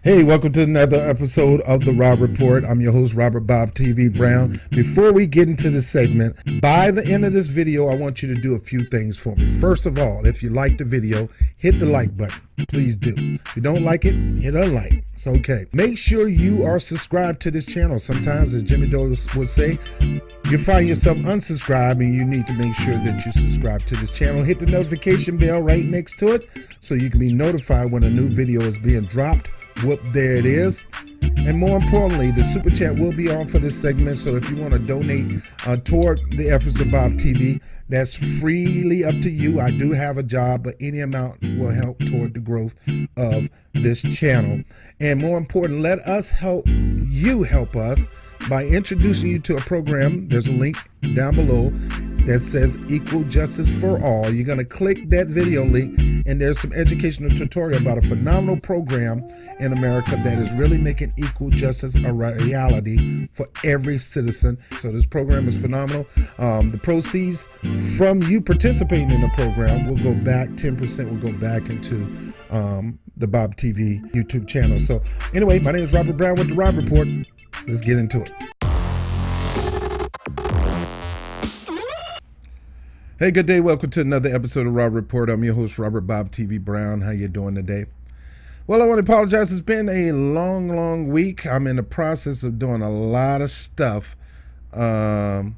Hey, welcome to another episode of the Rob Report. I'm your host, Robert BOBTV Brown. Before we get into the segment, by the end of this video, I want you to do a few things for me. First of all, if you like the video, hit the like button. Please do. If you don't like it, hit unlike. It's okay. Make sure you are subscribed to this channel. Sometimes, as Jimmy Dole would say, you find yourself unsubscribed and you need to make sure that you subscribe to this channel. Hit the notification bell right next to it so you can be notified when a new video is being dropped. Whoop, there it is. And more importantly, the super chat will be on for this segment. So if you want to donate toward the efforts of Bob TV, that's freely up to you. I do have a job, but any amount will help toward the growth of this channel. And more important, let us help you help us by introducing you to a program. There's a link down below that says Equal Justice for All. You're going to click that video link and there's some educational tutorial about a phenomenal program in America that is really making equal justice a reality for every citizen. So this program is phenomenal. The proceeds from you participating in the program will go back, 10% will go back into the Bob TV YouTube channel. So anyway, my name is Robert Brown with the Rob Report. Let's get into it. Hey, good day. Welcome to another episode of Rob Report. I'm your host, Robert BOBTV Brown. How you doing today? Well, I want to apologize. It's been a long week. I'm in the process of doing a lot of stuff in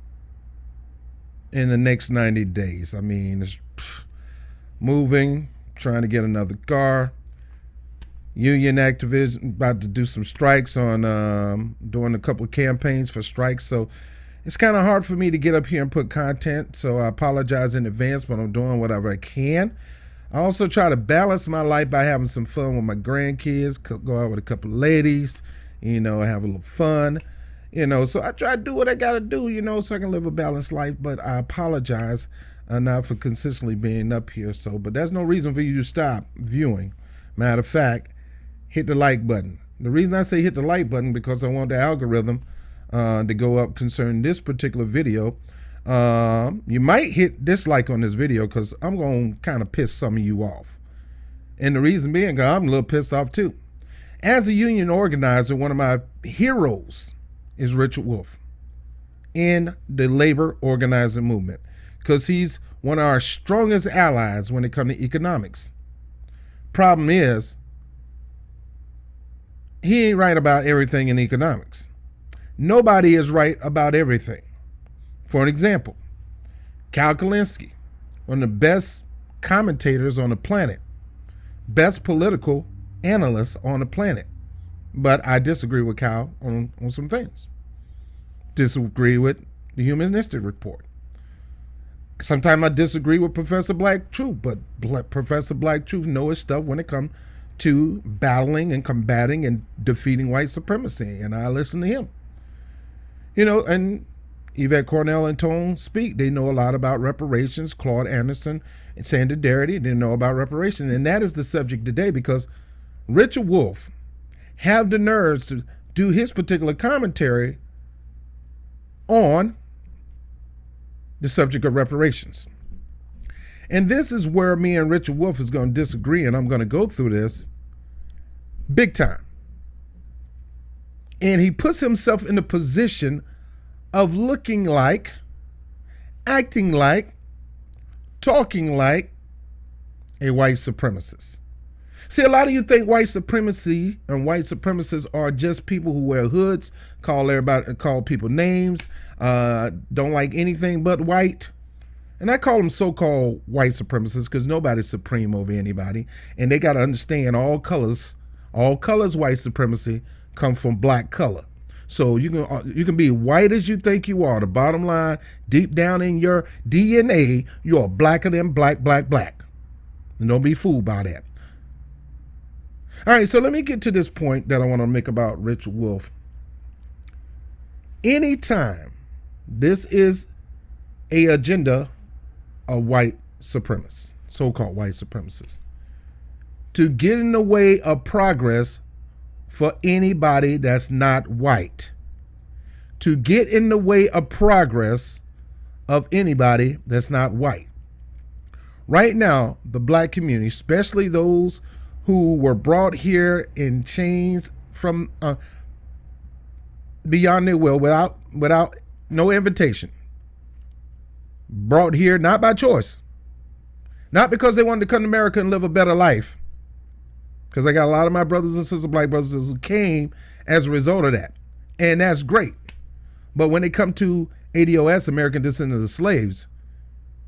the next 90 days. I mean, it's moving, trying to get another car, union activism, about to do some strikes on doing a couple of campaigns for strikes. So it's kind of hard for me to get up here and put content, so I apologize in advance, but I'm doing whatever I can. I also try to balance my life by having some fun with my grandkids, go out with a couple of ladies, have a little fun, so I try to do what I got to do, so I can live a balanced life, but I apologize not for consistently being up here, but that's no reason for you to stop viewing. Matter of fact, hit the like button. The reason I say hit the like button because I want the algorithm to go up concerning this particular video. You might hit dislike on this video because I'm going to kind of piss some of you off. And the reason being, I'm a little pissed off too. As a union organizer, one of my heroes is Richard Wolff in the labor organizing movement because he's one of our strongest allies when it comes to economics. Problem is, he ain't right about everything in economics. Nobody is right about everything. For an example, Cal Kalinske, one of the best commentators on the planet, best political analyst on the planet. But I disagree with Cal on some things. Disagree with the Humanistic Report. Sometimes I disagree with Professor Black Truth, but Professor Black Truth knows his stuff when it comes to battling and combating and defeating white supremacy, and I listen to him. And Yvette Cornell and Tone speak. They know a lot about reparations. Claude Anderson and Sandra Darity, they know about reparations. And that is the subject today because Richard Wolff have the nerves to do his particular commentary on the subject of reparations. And this is where me and Richard Wolff is going to disagree, and I'm going to go through this big time. And he puts himself in a position of looking like, acting like, talking like a white supremacist. See, a lot of you think white supremacy and white supremacists are just people who wear hoods, call people names, don't like anything but white. And I call them so-called white supremacists because nobody's supreme over anybody. And they got to understand all colors white supremacy come from black color. So you can be white as you think you are. The bottom line, deep down in your DNA, you are blacker than black. And don't be fooled by that. All right, so let me get to this point that I want to make about Richard Wolff. Anytime this is a agenda of white supremacists, so-called white supremacists, to get in the way of progress for anybody that's not white, to get in the way of progress of anybody that's not white. Right now, the black community, especially those who were brought here in chains from beyond their will, without no invitation. Brought here not by choice, not because they wanted to come to America and live a better life. Because I got a lot of my brothers and sisters, black brothers, who came as a result of that. And that's great. But when they come to ADOS, American Descendants of Slaves,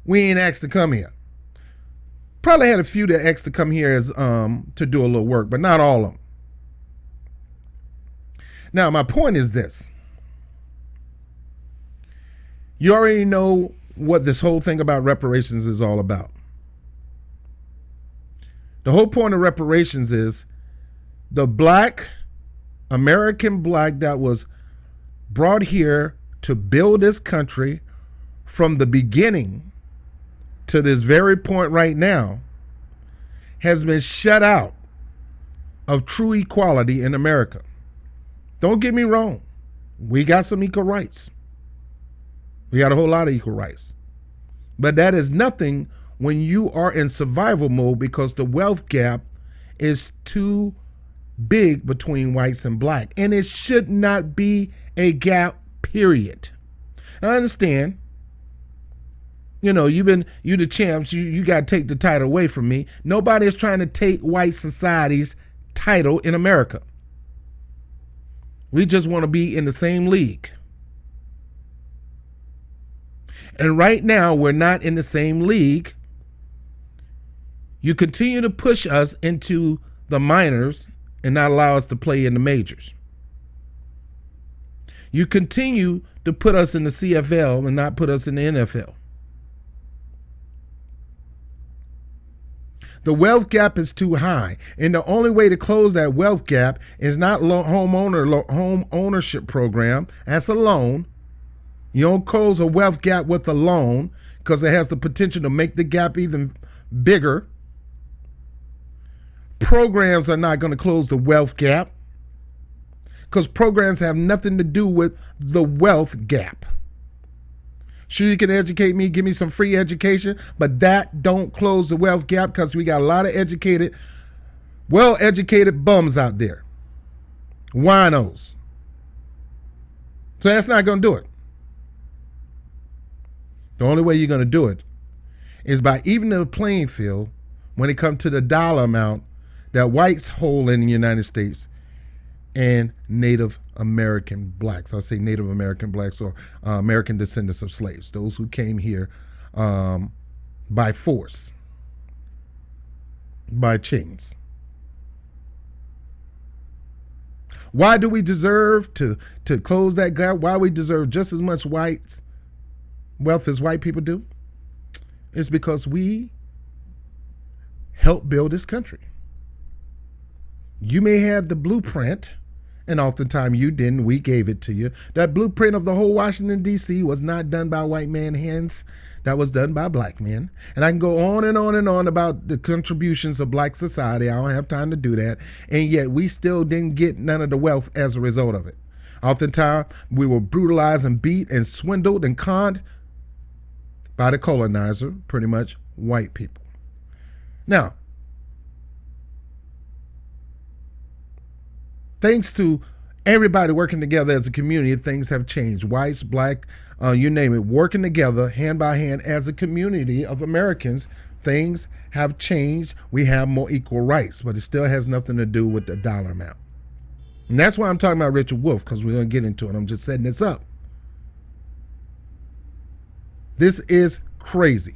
we ain't asked to come here. Probably had a few that asked to come here as to do a little work, but not all of them. Now, my point is this. You already know what this whole thing about reparations is all about. The whole point of reparations is the black, American black that was brought here to build this country from the beginning to this very point right now has been shut out of true equality in America. Don't get me wrong. We got some equal rights. We got a whole lot of equal rights. But that is nothing when you are in survival mode because the wealth gap is too big between whites and black. And it should not be a gap, period. I understand. You know, you the champs. You got to take the title away from me. Nobody is trying to take white society's title in America. We just want to be in the same league. And right now, we're not in the same league. You continue to push us into the minors and not allow us to play in the majors. You continue to put us in the CFL and not put us in the NFL. The wealth gap is too high, and the only way to close that wealth gap is not home ownership program. That's a loan. You don't close a wealth gap with a loan because it has the potential to make the gap even bigger. Programs are not going to close the wealth gap because programs have nothing to do with the wealth gap. Sure, you can educate me, give me some free education, but that don't close the wealth gap because we got a lot of educated, well-educated bums out there. Winos. So that's not going to do it. The only way you're going to do it is by evening the playing field when it comes to the dollar amount that whites hold in the United States and Native American blacks. I'll say Native American blacks or American descendants of slaves, those who came here by force, by chains. Why do we deserve to close that gap? Why we deserve just as much wealth as white people do? It's because we helped build this country. You may have the blueprint, and oftentimes you didn't. We gave it to you. That blueprint of the whole Washington, D.C. was not done by white man hands. That was done by black men. And I can go on and on and on about the contributions of black society. I don't have time to do that. And yet we still didn't get none of the wealth as a result of it. Oftentimes we were brutalized and beat and swindled and conned by the colonizer, pretty much white people. Now, thanks to everybody working together as a community, things have changed. Whites, black, you name it, working together hand by hand as a community of Americans, things have changed. We have more equal rights, but it still has nothing to do with the dollar amount. And that's why I'm talking about Richard Wolff, because we're going to get into it. I'm just setting this up. This is crazy.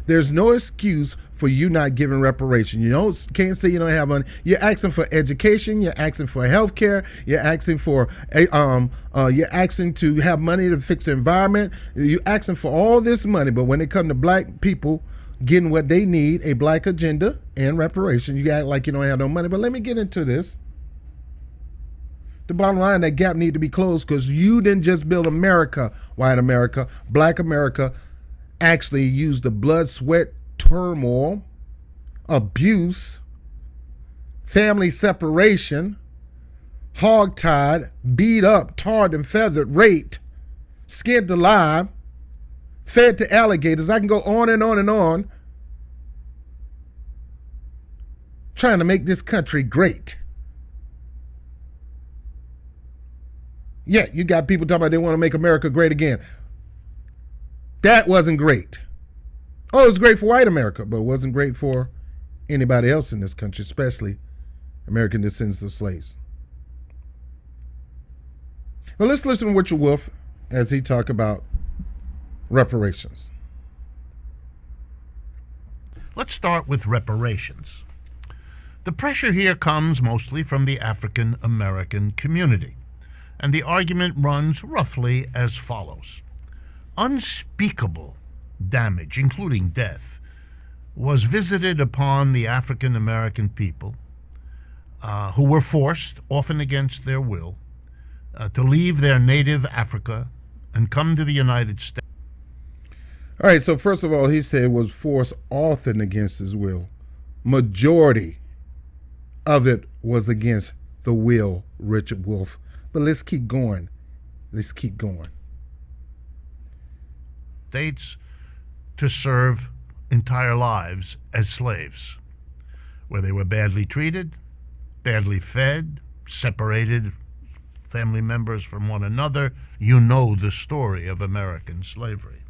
There's no excuse for you not giving reparation. You can't say you don't have money. You're asking for education. You're asking for health care. You're asking for you're asking to have money to fix the environment. You're asking for all this money, but when it comes to black people getting what they need, a black agenda and reparation, you act like you don't have no money. But let me get into this. The bottom line, that gap need to be closed because you didn't just build America, white America, black America. Actually used the blood, sweat, turmoil, abuse, family separation, hogtied, beat up, tarred and feathered, raped, skinned alive, fed to alligators. I can go on and on and on, trying to make this country great. Yeah, you got people talking about they want to make America great again. That wasn't great. Oh, it was great for white America, but it wasn't great for anybody else in this country, especially American descendants of slaves. Well, let's listen to Richard Wolff as he talks about reparations. Let's start with reparations. The pressure here comes mostly from the African American community, and the argument runs roughly as follows. Unspeakable damage, including death, was visited upon the African American people who were forced, often against their will, to leave their native Africa and come to the United States. All right, so first of all, he said it was forced often against his will. Majority of it was against the will, Richard Wolff. But let's keep going. Let's keep going. States to serve entire lives as slaves, where they were badly treated, badly fed, separated family members from one another. You know the story of American slavery.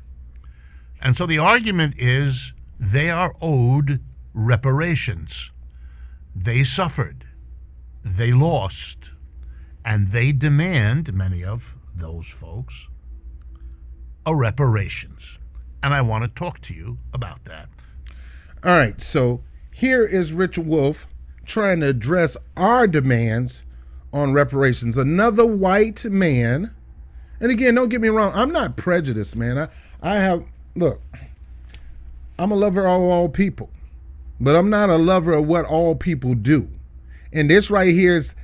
And so the argument is they are owed reparations. They suffered, they lost, and they demand, many of those folks, a reparations. And I want to talk to you about that. All right, so here is Richard Wolff trying to address our demands on reparations. Another white man, and again, don't get me wrong, I'm not prejudiced, man. Look, I'm a lover of all people, but I'm not a lover of what all people do. And this right here is,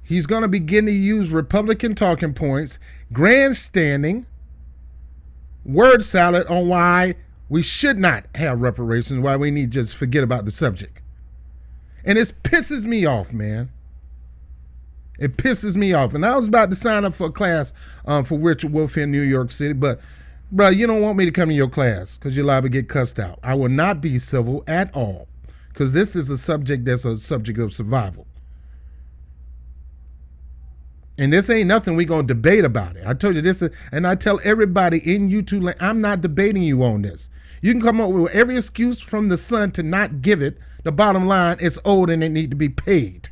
he's going to begin to use Republican talking points, grandstanding, word salad on why we should not have reparations, why we need to just forget about the subject. And it pisses me off, man. It pisses me off. And I was about to sign up for a class for Richard Wolff in New York City, but bro, you don't want me to come to your class because you're liable to get cussed out. I will not be civil at all because this is a subject that's a subject of survival. And this ain't nothing we going to debate about it. I told you this, and I tell everybody in YouTube, I'm not debating you on this. You can come up with every excuse from the sun to not give it. The bottom line, it's owed and it need to be paid.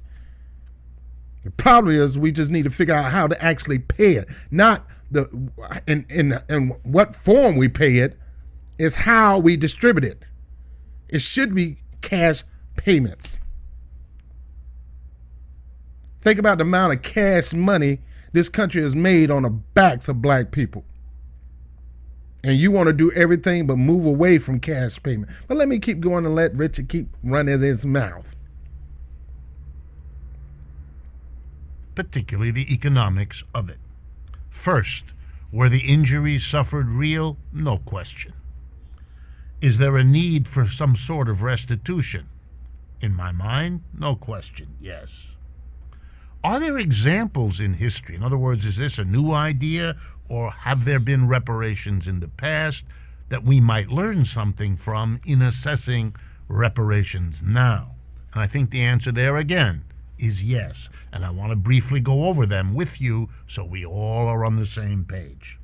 The problem is we just need to figure out how to actually pay it. Not in what form we pay it, is how we distribute it. It should be cash payments. Think about the amount of cash money this country has made on the backs of black people. And you want to do everything but move away from cash payment. But let me keep going and let Richard keep running his mouth. Particularly the economics of it. First, were the injuries suffered real? No question. Is there a need for some sort of restitution? In my mind, no question, yes. Are there examples in history? In other words, is this a new idea, or have there been reparations in the past that we might learn something from in assessing reparations now? And I think the answer there again is yes. And I want to briefly go over them with you so we all are on the same page.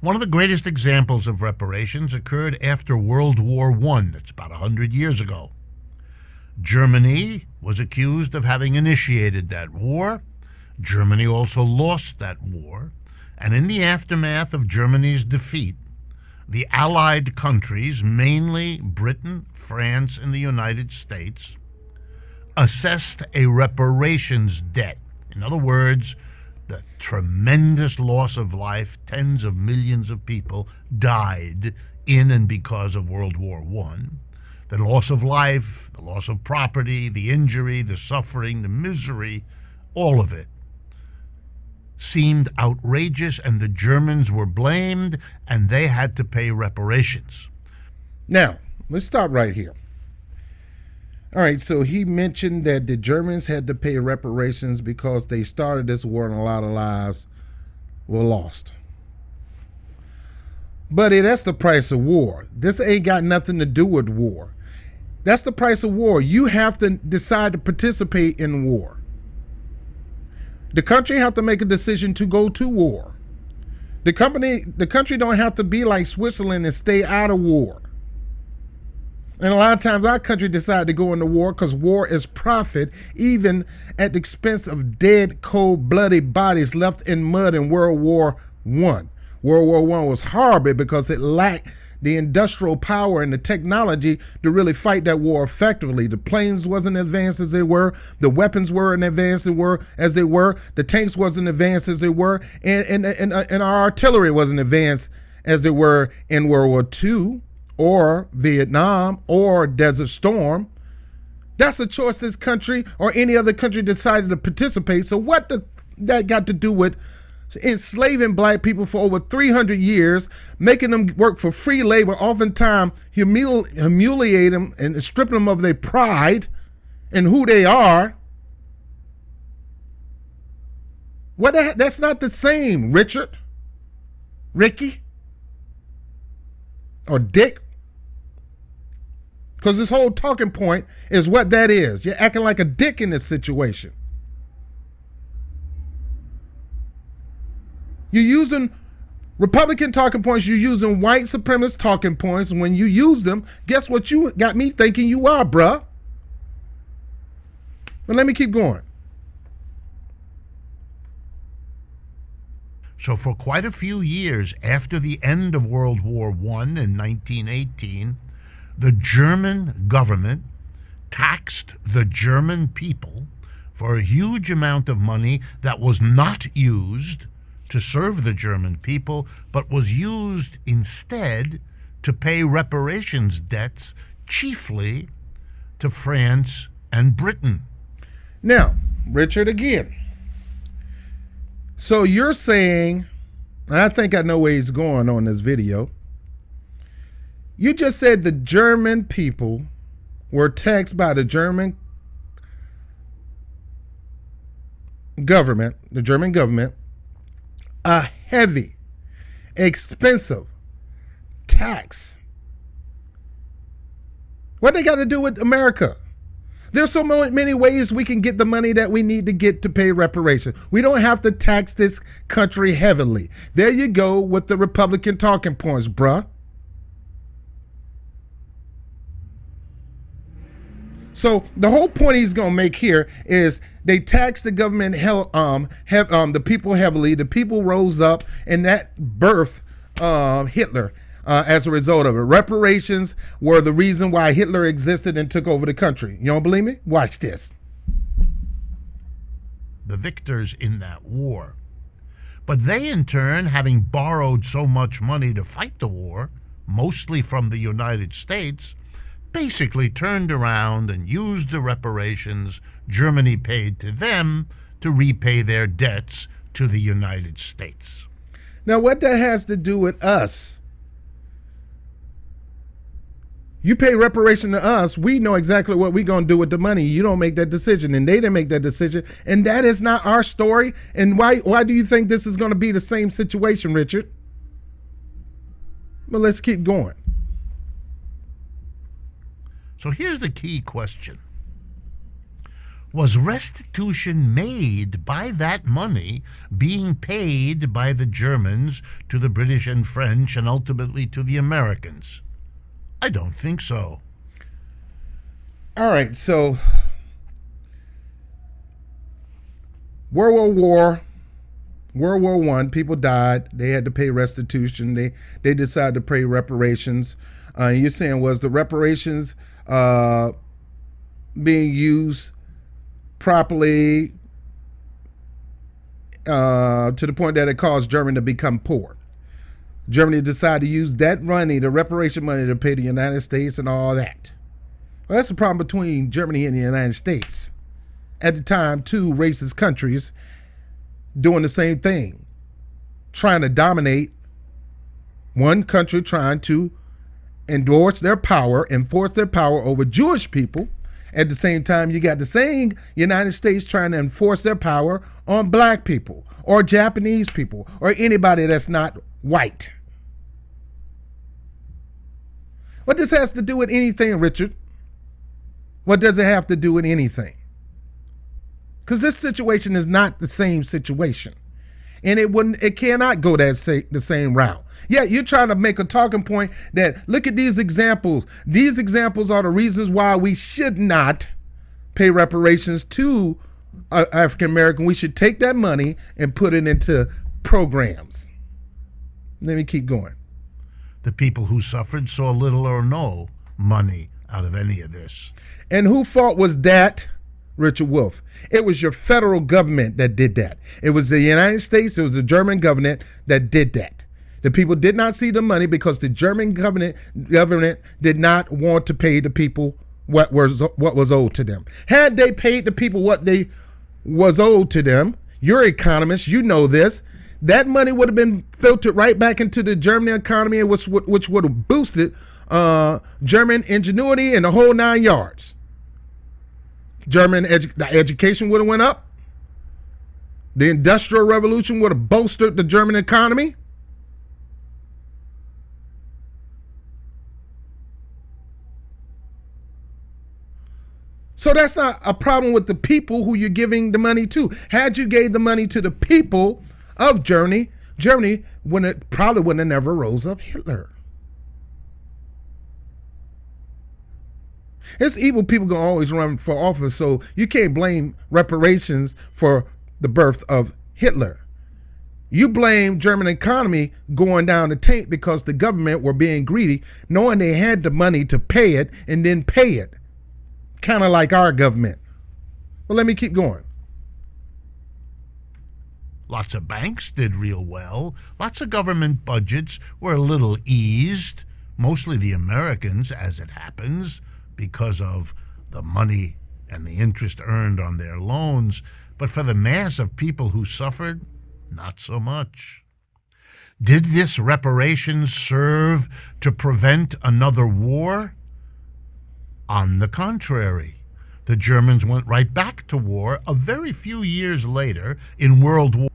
One of the greatest examples of reparations occurred after World War I. It's about 100 years ago. Germany was accused of having initiated that war. Germany also lost that war. And in the aftermath of Germany's defeat, the Allied countries, mainly Britain, France, and the United States, assessed a reparations debt. In other words, the tremendous loss of life, tens of millions of people died in and because of World War I. The loss of life, the loss of property, the injury, the suffering, the misery, all of it seemed outrageous, and the Germans were blamed, and they had to pay reparations. Now, let's stop right here. All right, so he mentioned that the Germans had to pay reparations because they started this war and a lot of lives were lost. Buddy, that's the price of war. This ain't got nothing to do with war. That's the price of war. You have to decide to participate in war. The country have to make a decision to go to war. The country don't have to be like Switzerland and stay out of war. And a lot of times our country decide to go into war because war is profit, even at the expense of dead, cold, bloody bodies left in mud in World War I. World War I was horrible because it lacked the industrial power and the technology to really fight that war effectively. The planes wasn't advanced as they were. The weapons weren't advanced as they were. The tanks wasn't advanced as they were. And our artillery wasn't advanced as they were in World War II or Vietnam or Desert Storm. That's a choice this country or any other country decided to participate. So what that got to do with enslaving black people for over 300 years, making them work for free labor, oftentimes humiliate them and stripping them of their pride and who they are? That's not the same, Richard, Ricky, or Dick. Because this whole talking point is what that is. You're acting like a dick in this situation. You're using Republican talking points. You're using white supremacist talking points. And when you use them, guess what you got me thinking you are, bruh? But let me keep going. So for quite a few years after the end of World War I in 1918, the German government taxed the German people for a huge amount of money that was not used to serve the German people, but was used instead to pay reparations debts, chiefly to France and Britain. Now, Richard, again. So you're saying, and I think I know where he's going on this video. You just said the German people were taxed by the German government, a heavy, expensive tax. What they got to do with America? There's so many ways we can get the money that we need to get to pay reparations. We don't have to tax this country heavily. There you go with the Republican talking points, bruh. So the whole point he's going to make here is they taxed the government, the people heavily. The people rose up, and that birthed Hitler as a result of it. Reparations were the reason why Hitler existed and took over the country. You don't believe me? Watch this. The victors in that war. But they, in turn, having borrowed so much money to fight the war, mostly from the United States, basically turned around and used the reparations Germany paid to them to repay their debts to the United States. Now, what that has to do with us? You pay reparation to us, we know exactly what we're going to do with the money. You don't make that decision, and they didn't make that decision, and that is not our story. And why do you think this is going to be the same situation, Richard? But let's keep going. So here's the key question. Was restitution made by that money being paid by the Germans to the British and French and ultimately to the Americans? I don't think so. All right, so World War I, people died. They had to pay restitution. They decided to pay reparations. You're saying, was the reparations being used properly to the point that it caused Germany to become poor? Germany decided to use that money, the reparation money, to pay the United States and all that. Well, that's the problem between Germany and the United States. At the time, two racist countries doing the same thing, trying to dominate one country, trying to enforce their power over Jewish people. At the same time, you got the same United States trying to enforce their power on black people or Japanese people or anybody that's not white. What this has to do with anything, Richard? What does it have to do with anything? Because this situation is not the same situation. And it cannot go the same route. Yeah, you're trying to make a talking point that look at these examples. These examples are the reasons why we should not pay reparations to African American. We should take that money and put it into programs. Let me keep going. The people who suffered saw little or no money out of any of this. And whose fault was that, Richard Wolff? It was your federal government that did that. It was the United States, it was the German government that did that. The people did not see the money because the German government did not want to pay the people what was owed to them. Had they paid the people what they was owed to them, you're economists, you know this, that money would have been filtered right back into the German economy, which would have boosted German ingenuity and the whole 9 yards. German education would have went up. The Industrial Revolution would have bolstered the German economy. So that's not a problem with the people who you're giving the money to. Had you gave the money to the people of Germany probably would have never rose up Hitler. It's evil people gonna always run for office, so you can't blame reparations for the birth of Hitler. You blame German economy going down the tank because the government were being greedy, knowing they had the money to pay it and then pay it. Kind of like our government. Well, let me keep going. Lots of banks did real well. Lots of government budgets were a little eased, mostly the Americans, as it happens, because of the money and the interest earned on their loans. But for the mass of people who suffered, not so much. Did this reparations serve to prevent another war? On the contrary, the Germans went right back to war a very few years later in World War.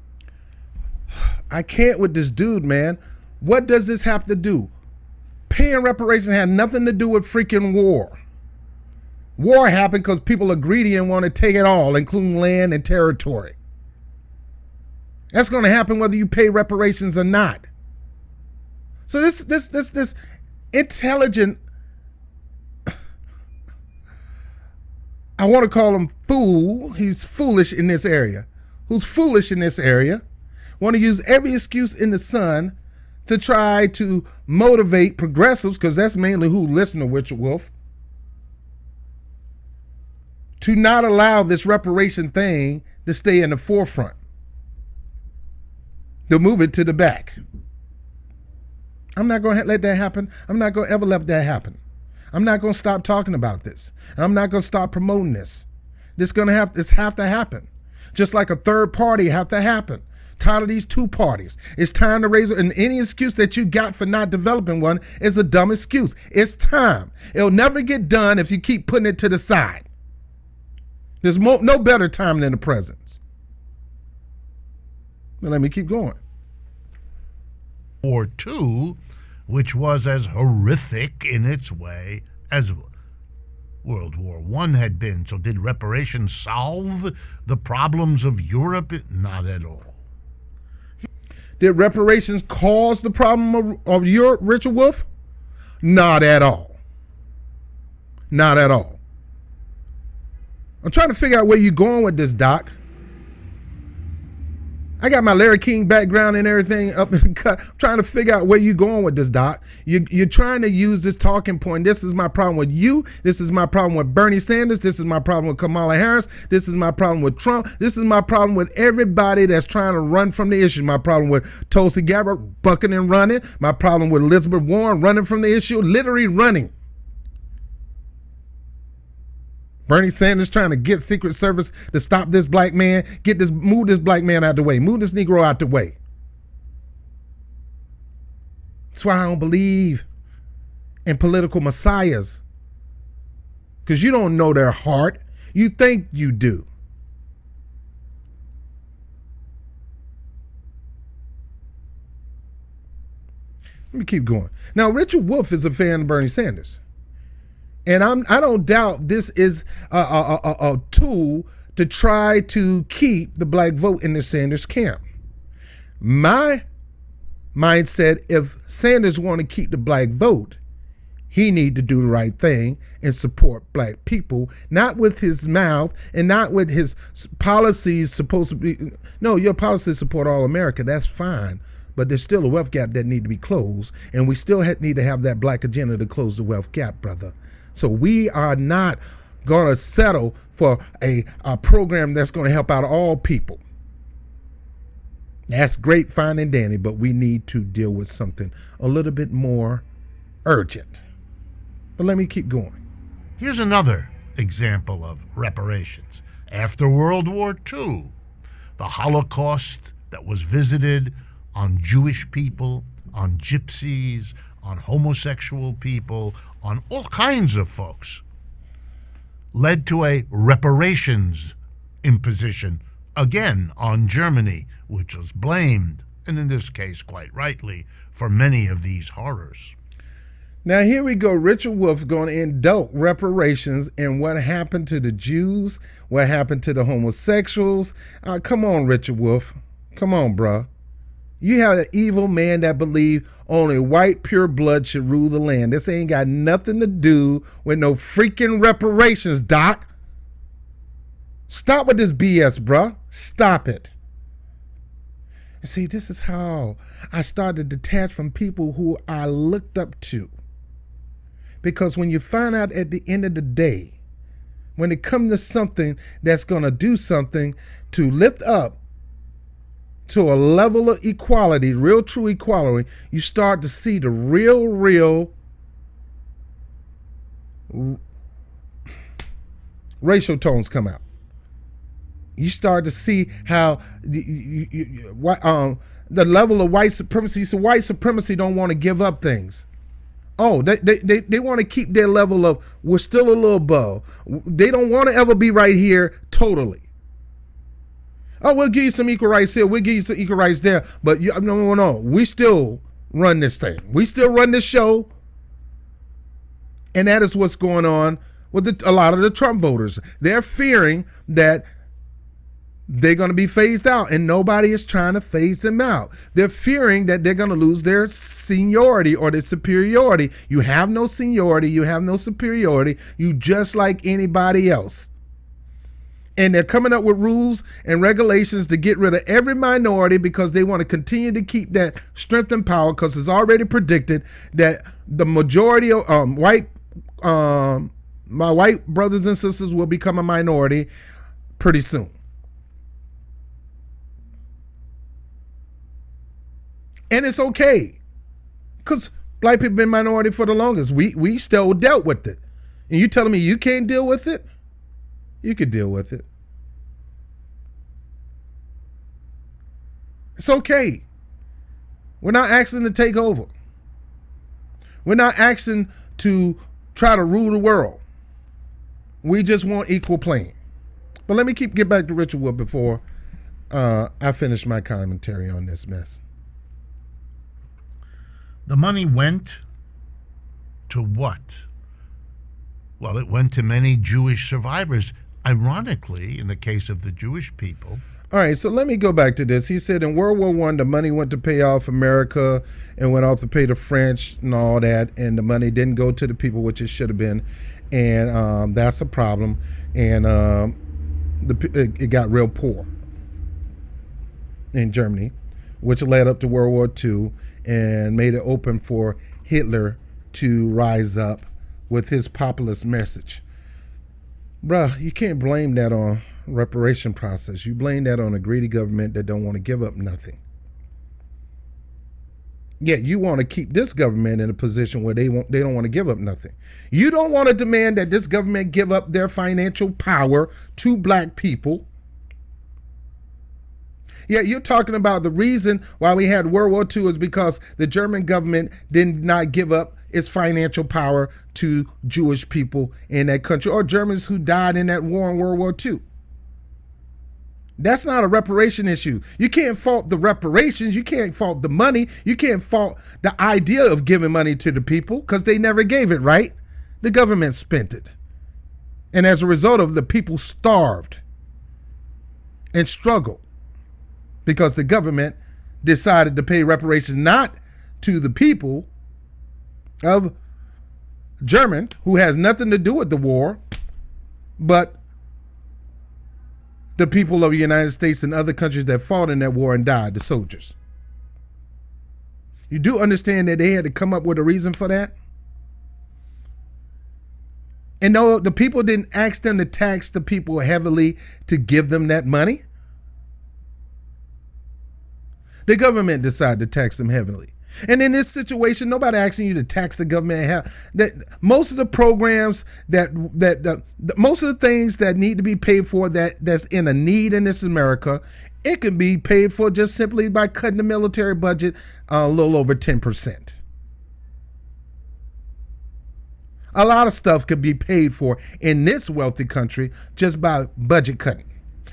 I can't with this dude, man. What does this have to do? Paying reparations had nothing to do with freaking war. War happened because people are greedy and want to take it all, including land and territory. That's going to happen whether you pay reparations or not. So this intelligent, I want to call him fool. He's foolish in this area. Who's foolish in this area? Want to use every excuse in the sun to try to motivate progressives, because that's mainly who listen to Richard Wolff, to not allow this reparation thing to stay in the forefront. They'll move it to the back. I'm not going to let that happen. I'm not going to ever let that happen. I'm not going to stop talking about this. I'm not going to stop promoting this. This have to happen. Just like a third party have to happen. Tired of these two parties. It's time to raise it. And any excuse that you got for not developing one is a dumb excuse. It's time. It'll never get done if you keep putting it to the side. There's no better time than the present. Now let me keep going. War II, which was as horrific in its way as World War I had been. So did reparations solve the problems of Europe? Not at all. Did reparations cause the problem of Europe, Richard Wolff? Not at all. Not at all. I'm trying to figure out where you're going with this, Doc. I got my Larry King background and everything up and cut. I'm trying to figure out where you're going with this, Doc. You're trying to use this talking point. This is my problem with you. This is my problem with Bernie Sanders. This is my problem with Kamala Harris. This is my problem with Trump. This is my problem with everybody that's trying to run from the issue. My problem with Tulsi Gabbard bucking and running. My problem with Elizabeth Warren running from the issue, literally running. Bernie Sanders trying to get Secret Service to stop this black man, move this black man out the way, move this Negro out the way. That's why I don't believe in political messiahs. Because you don't know their heart. You think you do. Let me keep going. Now, Richard Wolff is a fan of Bernie Sanders. And I don't doubt this is a tool to try to keep the black vote in the Sanders camp. My mindset, if Sanders want to keep the black vote, he need to do the right thing and support black people, not with his mouth and not with his policies supposed to be. No, your policies support all America. That's fine. But there's still a wealth gap that need to be closed. And we still need to have that black agenda to close the wealth gap, brother. So we are not going to settle for a program that's going to help out all people. That's great, fine, and dandy, but we need to deal with something a little bit more urgent. But let me keep going. Here's another example of reparations. After World War II, the Holocaust that was visited on Jewish people, on gypsies, on homosexual people, on all kinds of folks, led to a reparations imposition, again on Germany, which was blamed, and in this case quite rightly, for many of these horrors. Now here we go. Richard Wolff going to invoke reparations and what happened to the Jews, what happened to the homosexuals. Come on, Richard Wolff. Come on, bruh. You have an evil man that believe only white pure blood should rule the land. This ain't got nothing to do with no freaking reparations, Doc. Stop with this BS, bruh. Stop it. And see, this is how I started to detach from people who I looked up to. Because when you find out at the end of the day, when it comes to something that's going to do something to lift up to a level of equality, real true equality, you start to see the real racial tones come out. You start to see how the level of white supremacy. So white supremacy don't want to give up things. Oh, they want to keep their level of, we're still a little above. They don't want to ever be right here totally. Oh, we'll give you some equal rights here. We'll give you some equal rights there. But no. We still run this thing. We still run this show. And that is what's going on with a lot of the Trump voters. They're fearing that they're going to be phased out, and nobody is trying to phase them out. They're fearing that they're going to lose their seniority or their superiority. You have no seniority. You have no superiority. You just like anybody else. And they're coming up with rules and regulations to get rid of every minority because they want to continue to keep that strength and power, because it's already predicted that the majority of my white brothers and sisters will become a minority pretty soon. And it's okay, because black people been minority for the longest. We still dealt with it. And you telling me you can't deal with it? You could deal with it. It's okay. We're not asking to take over. We're not asking to try to rule the world. We just want equal playing. But let me get back to Richard Wolff before I finish my commentary on this mess. The money went to what? Well, it went to many Jewish survivors. Ironically, in the case of the Jewish people. All right, so let me go back to this. He said in World War I, the money went to pay off America and went off to pay the French and all that, and the money didn't go to the people, which it should have been, and that's a problem, and it got real poor in Germany, which led up to World War II and made it open for Hitler to rise up with his populist message. Bruh, you can't blame that on reparation process. You blame that on a greedy government that don't want to give up nothing. Yet you want to keep this government in a position where they don't want to give up nothing. You don't want to demand that this government give up their financial power to black people. Yeah, you're talking about the reason why we had World War II is because the German government did not give up its financial power to Jewish people in that country, or Germans who died in that war in World War II. That's not a reparation issue. You can't fault the reparations. You can't fault the money. You can't fault the idea of giving money to the people because they never gave it, right? The government spent it. And as a result of the people starved and struggled because the government decided to pay reparations not to the people of German, who has nothing to do with the war, but the people of the United States and other countries that fought in that war and died, the soldiers. You do understand that they had to come up with a reason for that? And no, the people didn't ask them to tax the people heavily to give them that money. The government decided to tax them heavily. And in this situation, nobody asking you to tax the government. Most of the programs most of the things that need to be paid for that's in a need in this America, it can be paid for just simply by cutting the military budget a little over 10%. A lot of stuff could be paid for in this wealthy country just by budget cutting.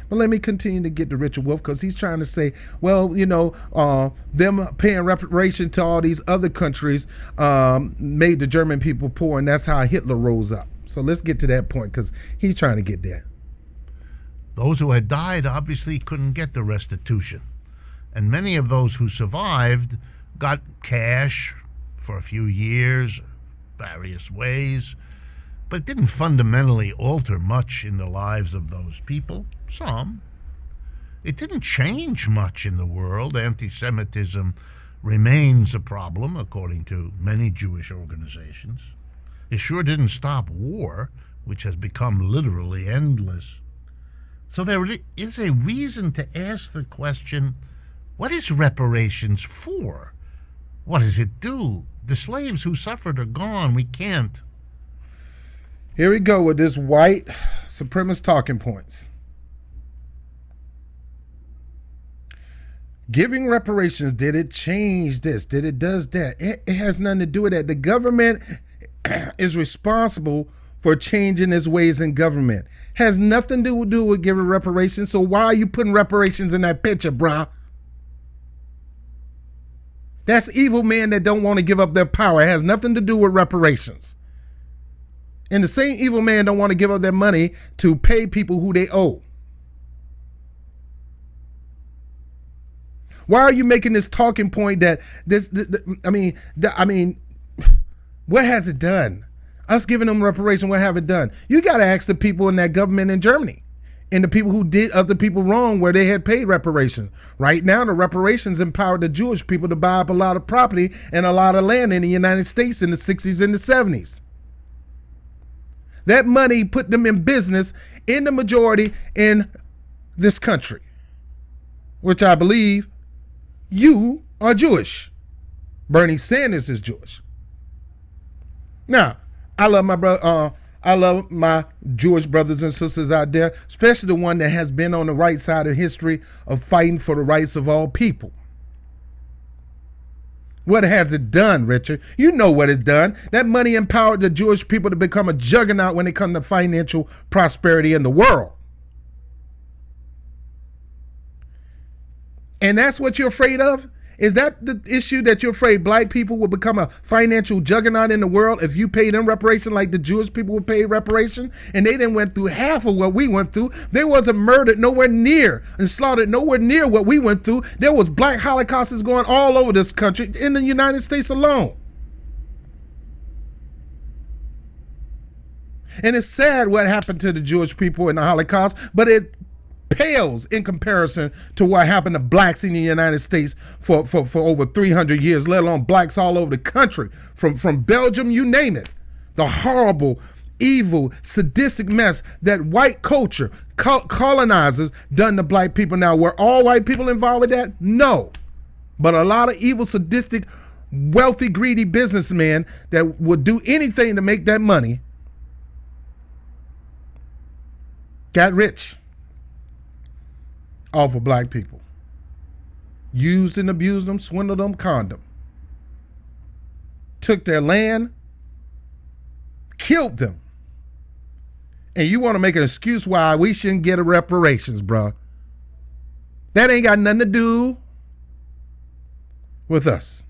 But let me continue to get to Richard Wolff because he's trying to say, well, them paying reparation to all these other countries made the German people poor, and that's how Hitler rose up. So let's get to that point because he's trying to get there. Those who had died obviously couldn't get the restitution. And many of those who survived got cash for a few years, various ways, but it didn't fundamentally alter much in the lives of those people. Some. It didn't change much in the world. Anti-Semitism remains a problem, according to many Jewish organizations. It sure didn't stop war, which has become literally endless. So there is a reason to ask the question, what is reparations for? What does it do? The slaves who suffered are gone. We can't. Here we go with this white supremacist talking points. Giving reparations, did it change this? Did it does that? It has nothing to do with that. The government is responsible for changing its ways in government. Has nothing to do with giving reparations. So why are you putting reparations in that picture, bruh? That's evil men that don't want to give up their power. It has nothing to do with reparations. And the same evil man don't want to give up their money to pay people who they owe. Why are you making this talking point that what has it done? Us giving them reparation, what have it done? You got to ask the people in that government in Germany and the people who did other people wrong where they had paid reparations. Right now, the reparations empowered the Jewish people to buy up a lot of property and a lot of land in the United States in the 60s and the 70s. That money put them in business in the majority in this country, which I believe you are Jewish. Bernie Sanders is Jewish. Now, I love my brother. I love my Jewish brothers and sisters out there, especially the one that has been on the right side of history of fighting for the rights of all people. What has it done, Richard? You know what it's done. That money empowered the Jewish people to become a juggernaut when it comes to financial prosperity in the world. And that's what you're afraid of? Is that the issue, that you're afraid black people will become a financial juggernaut in the world if you pay them reparation like the Jewish people would pay reparation? And they didn't went through half of what we went through. They wasn't murdered nowhere near and slaughtered nowhere near what we went through. There was black holocausts going all over this country, in the United States alone. And it's sad what happened to the Jewish people in the Holocaust, but it pales in comparison to what happened to blacks in the United States for over 300 years, let alone blacks all over the country, from Belgium, you name it. The horrible, evil, sadistic mess that white culture, colonizers done to black people. Now, were all white people involved with that? No. But a lot of evil, sadistic, wealthy, greedy businessmen that would do anything to make that money got rich off of black people. Used and abused them, swindled them, conned them. Took their land, killed them. And you want to make an excuse why we shouldn't get a reparations, bruh. That ain't got nothing to do with us.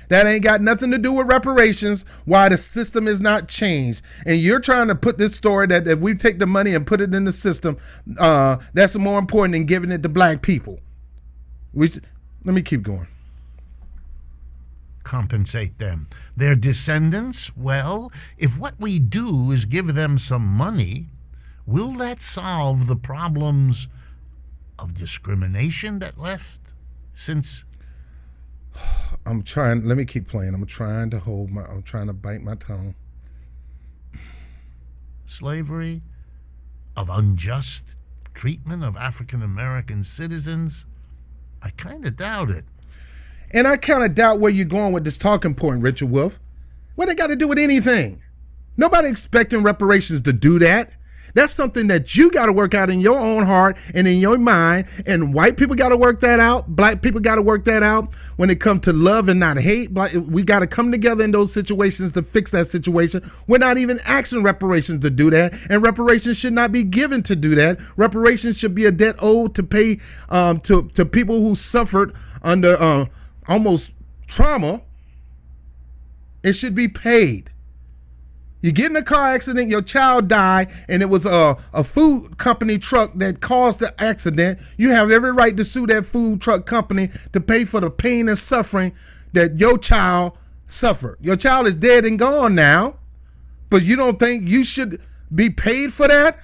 That ain't got nothing to do with reparations, why the system is not changed. And you're trying to put this story that if we take the money and put it in the system, that's more important than giving it to black people. Let me keep going. Compensate them. Their descendants, well, if what we do is give them some money, will that solve the problems of discrimination that left since... Let me keep playing. I'm trying to bite my tongue. Slavery, of unjust treatment of African American citizens? I kind of doubt it. And I kind of doubt where you're going with this talking point, Richard Wolff. What they got to do with anything? Nobody expecting reparations to do that. That's something that you got to work out in your own heart and in your mind. And white people got to work that out. Black people got to work that out. When it comes to love and not hate, we got to come together in those situations to fix that situation. We're not even asking reparations to do that. And reparations should not be given to do that. Reparations should be a debt owed to pay to people who suffered under almost trauma. It should be paid. You get in a car accident, your child died, and it was a food company truck that caused the accident. You have every right to sue that food truck company to pay for the pain and suffering that your child suffered. Your child is dead and gone now, but you don't think you should be paid for that?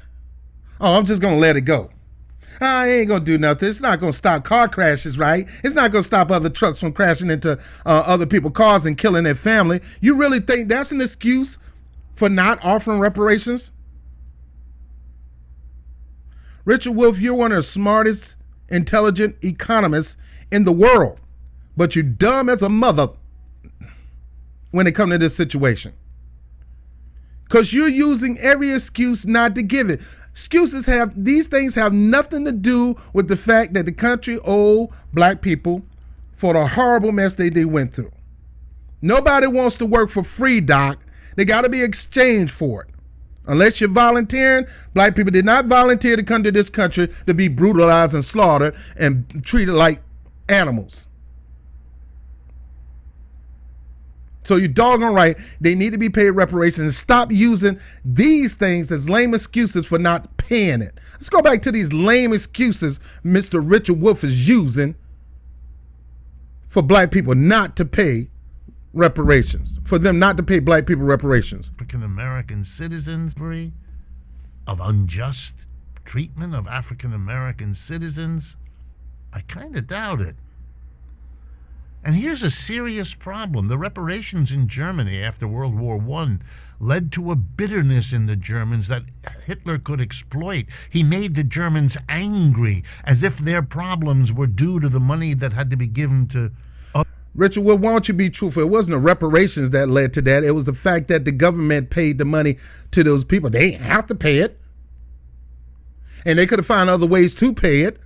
Oh, I'm just going to let it go. I ain't going to do nothing. It's not going to stop car crashes, right? It's not going to stop other trucks from crashing into other people's cars and killing their family. You really think that's an excuse for not offering reparations? Richard Wolff, you're one of the smartest, intelligent economists in the world, but you're dumb as a mother when it comes to this situation. Because you're using every excuse not to give it. These things have nothing to do with the fact that the country owed black people for the horrible mess they went through. Nobody wants to work for free, Doc. They got to be exchanged for it. Unless you're volunteering, black people did not volunteer to come to this country to be brutalized and slaughtered and treated like animals. So you're doggone right. They need to be paid reparations and stop using these things as lame excuses for not paying it. Let's go back to these lame excuses Mr. Richard Wolff is using for black people not to pay reparations, for them not to pay black people reparations. African American citizens, of unjust treatment of African American citizens? I kind of doubt it. And here's a serious problem. The reparations in Germany after World War I led to a bitterness in the Germans that Hitler could exploit. He made the Germans angry, as if their problems were due to the money that had to be given to Richard, well, why don't you be truthful? It wasn't the reparations that led to that. It was the fact that the government paid the money to those people. They didn't have to pay it. And they could have found other ways to pay it.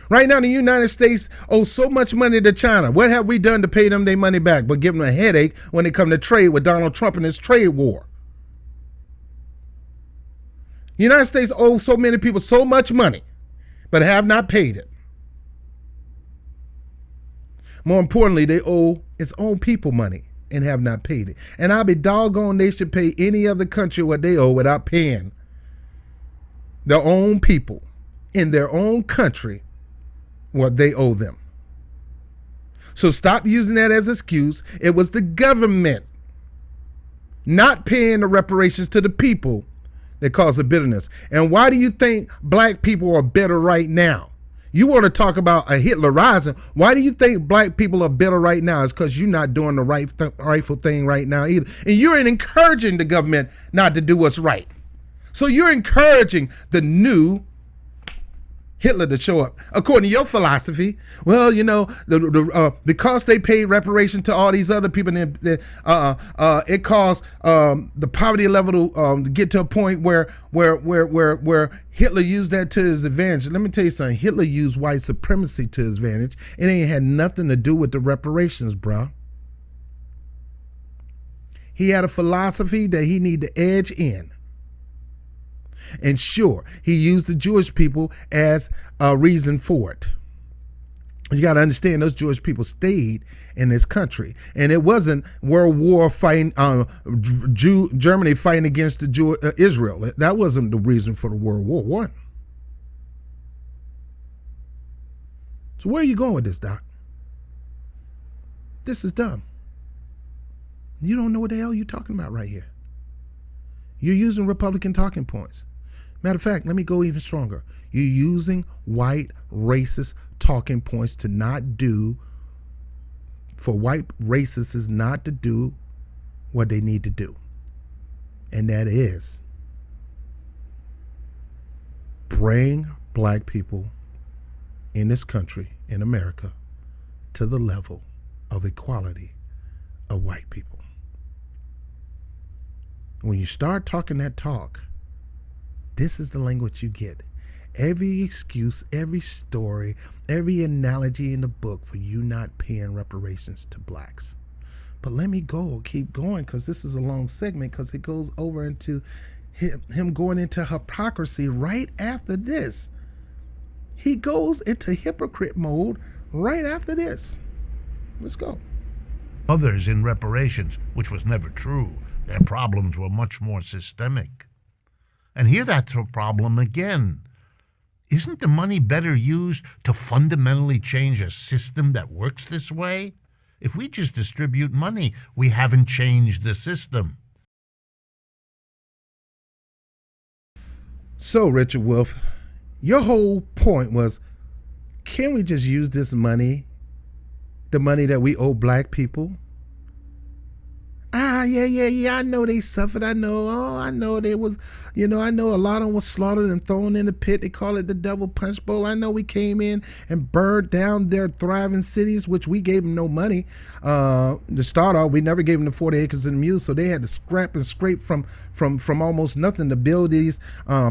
Right now, the United States owes so much money to China. What have we done to pay them their money back but give them a headache when it comes to trade with Donald Trump and his trade war? The United States owes so many people so much money but have not paid it. More importantly, they owe its own people money and have not paid it. And I'll be doggone they should pay any other country what they owe without paying their own people in their own country what they owe them. So stop using that as an excuse. It was the government not paying the reparations to the people that caused the bitterness. And why do you think black people are bitter right now? You want to talk about a Hitler rising. Why do you think black people are bitter right now? It's because you're not doing the rightful thing right now either. And you're encouraging the government not to do what's right. So you're encouraging the new Hitler to show up. According to your philosophy, well, you know, because they paid reparations to all these other people, it caused the poverty level to get to a point where Hitler used that to his advantage. Let me tell you something. Hitler used white supremacy to his advantage. It ain't had nothing to do with the reparations, bro. He had a philosophy that he needed to edge in. And sure, he used the Jewish people as a reason for it. You got to understand, those Jewish people stayed in this country, and it wasn't World War fighting, Germany fighting against Israel. That wasn't the reason for the World War I. So where are you going with this, Doc? This is dumb. You don't know what the hell you're talking about right here. You're using Republican talking points. Matter of fact, let me go even stronger. You're using white racist talking points to not do, for white racists not to do what they need to do. And that is bring black people in this country, in America, to the level of equality of white people. When you start talking that talk, this is the language you get. Every excuse, every story, every analogy in the book for you not paying reparations to blacks. But let me keep going, because this is a long segment, because it goes over into him going into hypocrisy right after this. He goes into hypocrite mode right after this. Let's go. Others in reparations, which was never true. Their problems were much more systemic. And here that's a problem again. Isn't the money better used to fundamentally change a system that works this way? If we just distribute money, we haven't changed the system. So, Richard Wolff, your whole point was, can we just use this money, the money that we owe black people? Yeah, I know they suffered. I know they was, I know a lot of them was slaughtered and thrown in the pit. They call it the Devil Punch Bowl. I know we came in and burned down their thriving cities, which we gave them no money. To start off, we never gave them the 40 acres and the mule, so they had to scrap and scrape from almost nothing to build these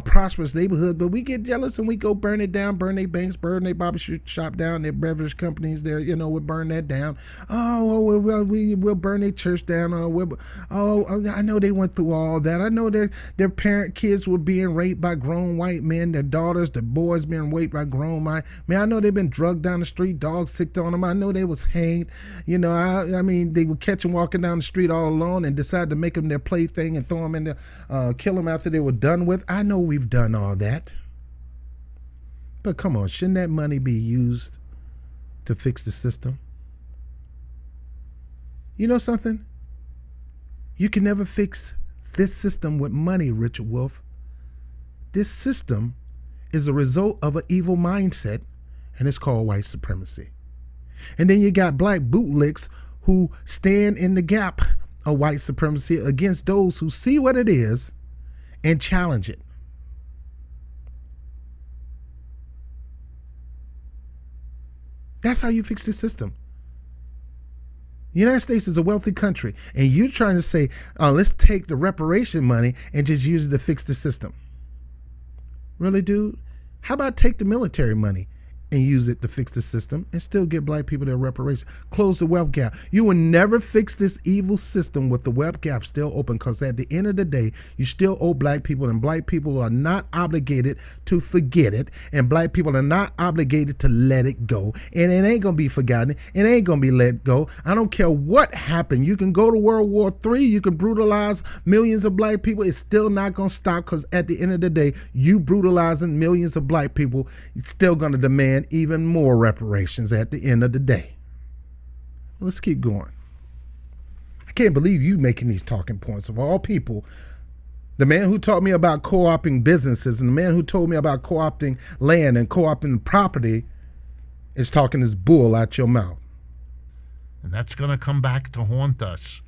prosperous neighborhoods. But we get jealous and we go burn it down, burn their banks, burn their barber shop down, their beverage companies there, we'll burn that down. We'll burn their church down. I know they went through all that. I know their parent kids were being raped by grown white men, their daughters, their boys being raped by grown men. I know they've been drugged down the street, dogs sicked on them. I know they was hanged. I mean, they would catch them walking down the street all alone and decide to make them their plaything and throw them in kill them after they were done with. I know we've done all that. But come on, shouldn't that money be used to fix the system? You know something? You can never fix this system with money, Richard Wolff. This system is a result of an evil mindset, and it's called white supremacy. And then you got black bootlicks who stand in the gap of white supremacy against those who see what it is and challenge it. That's how you fix this system. The United States is a wealthy country, and you're trying to say, let's take the reparation money and just use it to fix the system. Really, dude? How about take the military money and use it to fix the system and still give black people their reparations? Close the wealth gap. You will never fix this evil system with the wealth gap still open, because at the end of the day, you still owe black people, and black people are not obligated to forget it, and black people are not obligated to let it go, and it ain't going to be forgotten. It ain't going to be let go. I don't care what happened. You can go to World War III. You can brutalize millions of black people. It's still not going to stop, because at the end of the day, you brutalizing millions of black people, it's still going to demand even more reparations at the end of the day. Let's keep going. I can't believe you making these talking points. Of all people, the man who taught me about co-opting businesses and the man who told me about co-opting land and co-opting property is talking this bull out your mouth. And that's going to come back to haunt us.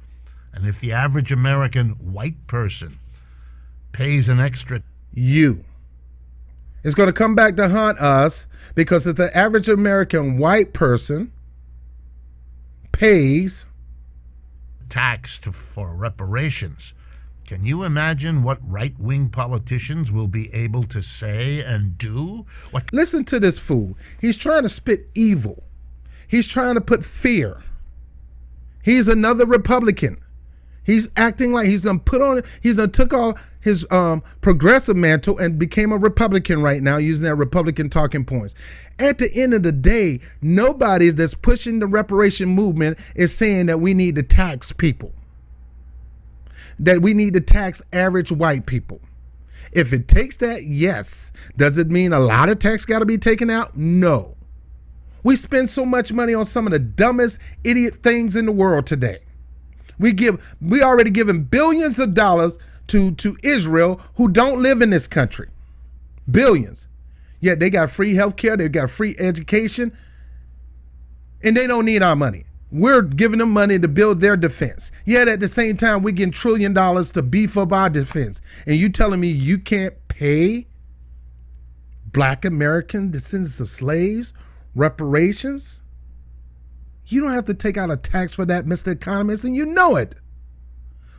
And if the average American white person pays an extra... It's going to come back to haunt us, because if the average American white person pays tax for reparations, can you imagine what right-wing politicians will be able to say and do? Listen to this fool. He's trying to spit evil. He's trying to put fear. He's another Republican. He's acting like he's done took off his progressive mantle and became a Republican right now, using that Republican talking points. At the end of the day, nobody that's pushing the reparation movement is saying that we need to tax people, that we need to tax average white people. If it takes that, yes. Does it mean a lot of tax got to be taken out? No. We spend so much money on some of the dumbest idiot things in the world today. We already given billions of dollars to Israel, who don't live in this country. Billions. Yet they got free healthcare, they got free education, and they don't need our money. We're giving them money to build their defense. Yet at the same time, we're getting $1 trillion to beef up our defense. And you telling me you can't pay Black American descendants of slaves reparations? You don't have to take out a tax for that, Mr. Economist, and you know it.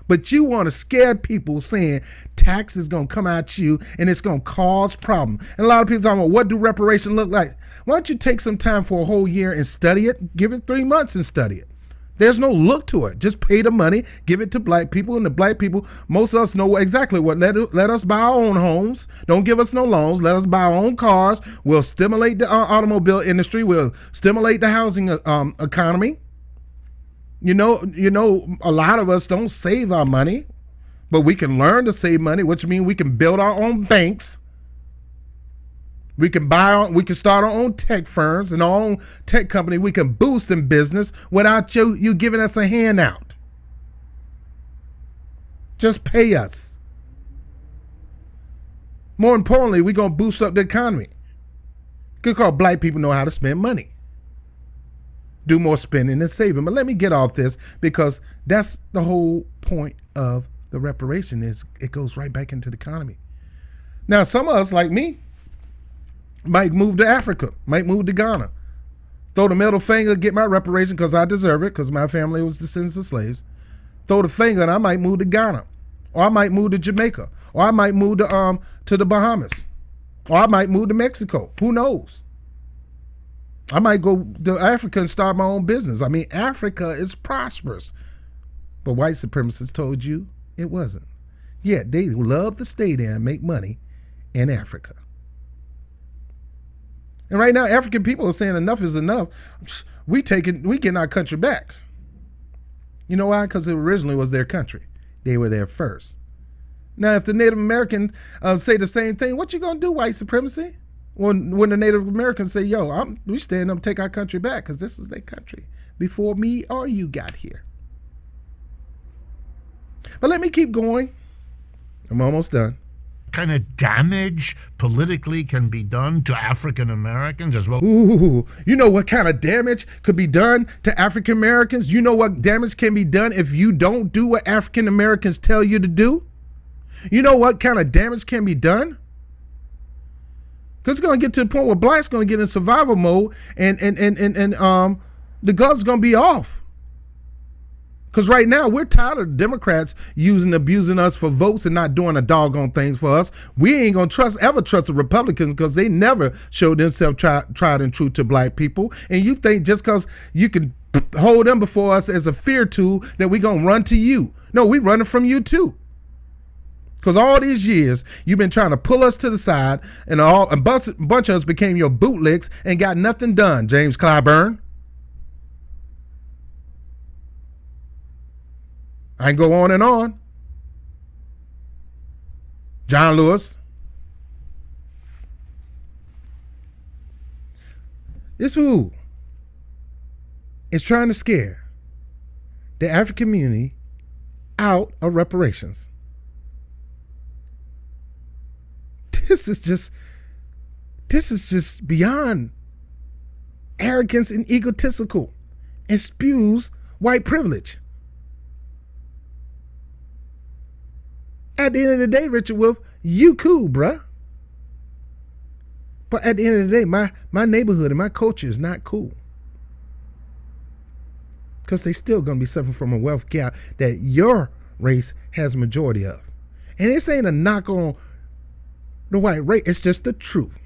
But you want to scare people saying tax is going to come at you and it's going to cause problems. And a lot of people talking about, what do reparations look like? Why don't you take some time for a whole year and study it? Give it 3 months and study it. There's no look to it. Just pay the money, give it to black people, and the black people, most of us know exactly what. Let us buy our own homes. Don't give us no loans. Let us buy our own cars. We'll stimulate the automobile industry. We'll stimulate the housing economy. You know, a lot of us don't save our money, but we can learn to save money, which means we can build our own banks. We can start our own tech firms and our own tech company. We can boost in business without you giving us a handout. Just pay us. More importantly, we're going to boost up the economy. Because black people know how to spend money. Do more spending than saving. But let me get off this, because that's the whole point of the reparation, is it goes right back into the economy. Now, some of us, like me, might move to Africa, might move to Ghana, throw the middle finger, get my reparation because I deserve it, because my family was descendants of slaves. Throw the finger and I might move to Ghana, or I might move to Jamaica, or I might move to the Bahamas, or I might move to Mexico. Who knows? I might go to Africa and start my own business. I mean, Africa is prosperous, but white supremacists told you it wasn't. Yet they love to stay there and make money in Africa. And right now, African people are saying enough is enough. We getting our country back. You know why? Because it originally was their country. They were there first. Now, if the Native Americans say the same thing, what you gonna do, white supremacy? When the Native Americans say, yo, we stand up and take our country back because this is their country before me or you got here. But let me keep going. I'm almost done. Kind of damage politically can be done to African Americans as well. Ooh, you know what kind of damage could be done to African Americans? You know what damage can be done if you don't do what African Americans tell you to do? You know what kind of damage can be done? Because it's going to get to the point where blacks going to get in survival mode, and the gloves going to be off. Because right now, we're tired of Democrats abusing us for votes and not doing a doggone thing for us. We ain't going to ever trust the Republicans, because they never showed themselves tried and true to black people. And you think just because you can hold them before us as a fear tool that we're going to run to you. No, we running from you too. Because all these years, you've been trying to pull us to the side, and a bunch of us became your bootlicks and got nothing done, James Clyburn. I can go on and on. John Lewis. This who is trying to scare the African community out of reparations. This is just beyond arrogance and egotistical, and spews white privilege. At the end of the day, Richard Wolff, you cool, bruh. But at the end of the day, my neighborhood and my culture is not cool. Because they still going to be suffering from a wealth gap that your race has a majority of. And this ain't a knock on the white race. It's just the truth.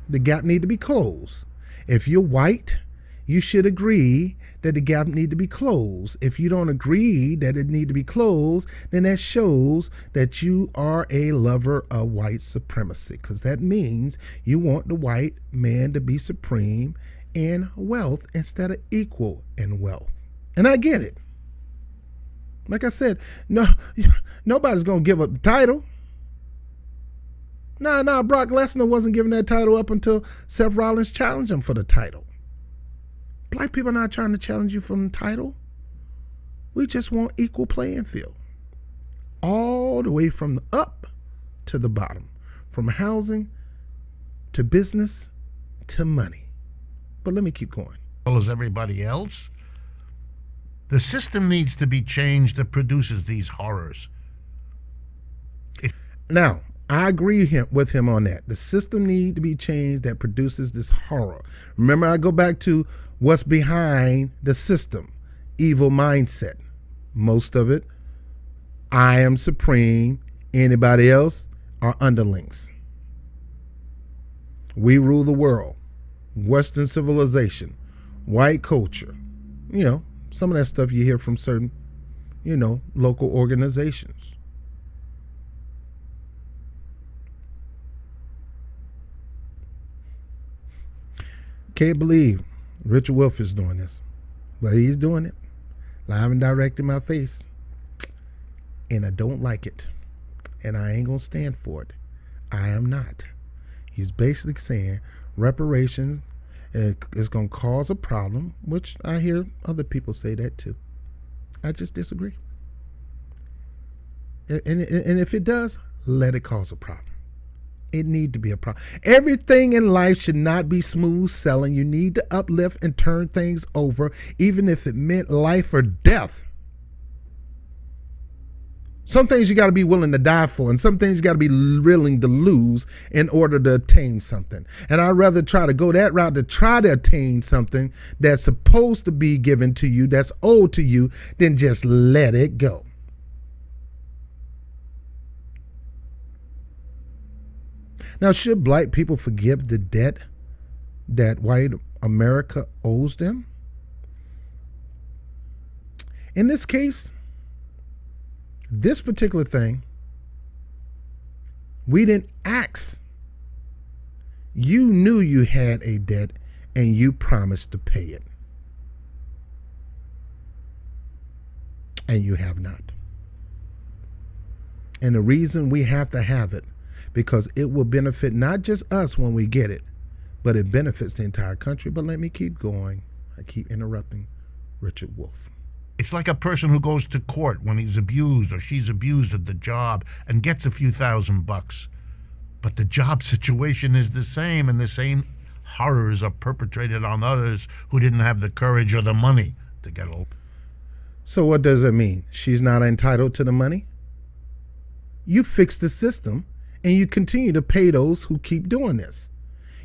The gap need to be closed. If you're white, you should agree that the gap need to be closed. If you don't agree that it need to be closed, then that shows that you are a lover of white supremacy, because that means you want the white man to be supreme in wealth instead of equal in wealth. And I get it. Like I said, nobody's going to give up the title. Nah, Brock Lesnar wasn't giving that title up until Seth Rollins challenged him for the title. Black people are not trying to challenge you from the title. We just want equal playing field. All the way from the up to the bottom. From housing to business to money. But let me keep going. Well, as everybody else, the system needs to be changed that produces these horrors. Now, I agree with him on that. The system needs to be changed that produces this horror. Remember, I go back to what's behind the system. Evil mindset. Most of it, I am supreme. Anybody else are underlings. We rule the world. Western civilization. White culture. Some of that stuff you hear from certain, local organizations. Can't believe Richard Wolff is doing this, but he's doing it live and direct in my face, and I don't like it, and I ain't gonna stand for it. I am not. He's basically saying reparations is gonna cause a problem, which I hear other people say that too. I just disagree. And if it does, let it cause a problem. It need to be a problem. Everything in life should not be smooth sailing. You need to uplift and turn things over, even if it meant life or death. Some things you got to be willing to die for, and some things you got to be willing to lose in order to attain something. And I'd rather try to go that route to try to attain something that's supposed to be given to you, that's owed to you, than just let it go. Now, should black people forgive the debt that white America owes them? In this case, this particular thing, we didn't ask. You knew you had a debt and you promised to pay it. And you have not. And the reason we have to have it, because it will benefit not just us when we get it, but it benefits the entire country. But let me keep going. I keep interrupting Richard Wolff. It's like a person who goes to court when he's abused or she's abused at the job and gets a few $1,000. But the job situation is the same, and the same horrors are perpetrated on others who didn't have the courage or the money to get over. So what does it mean? She's not entitled to the money? You fix the system and you continue to pay those who keep doing this.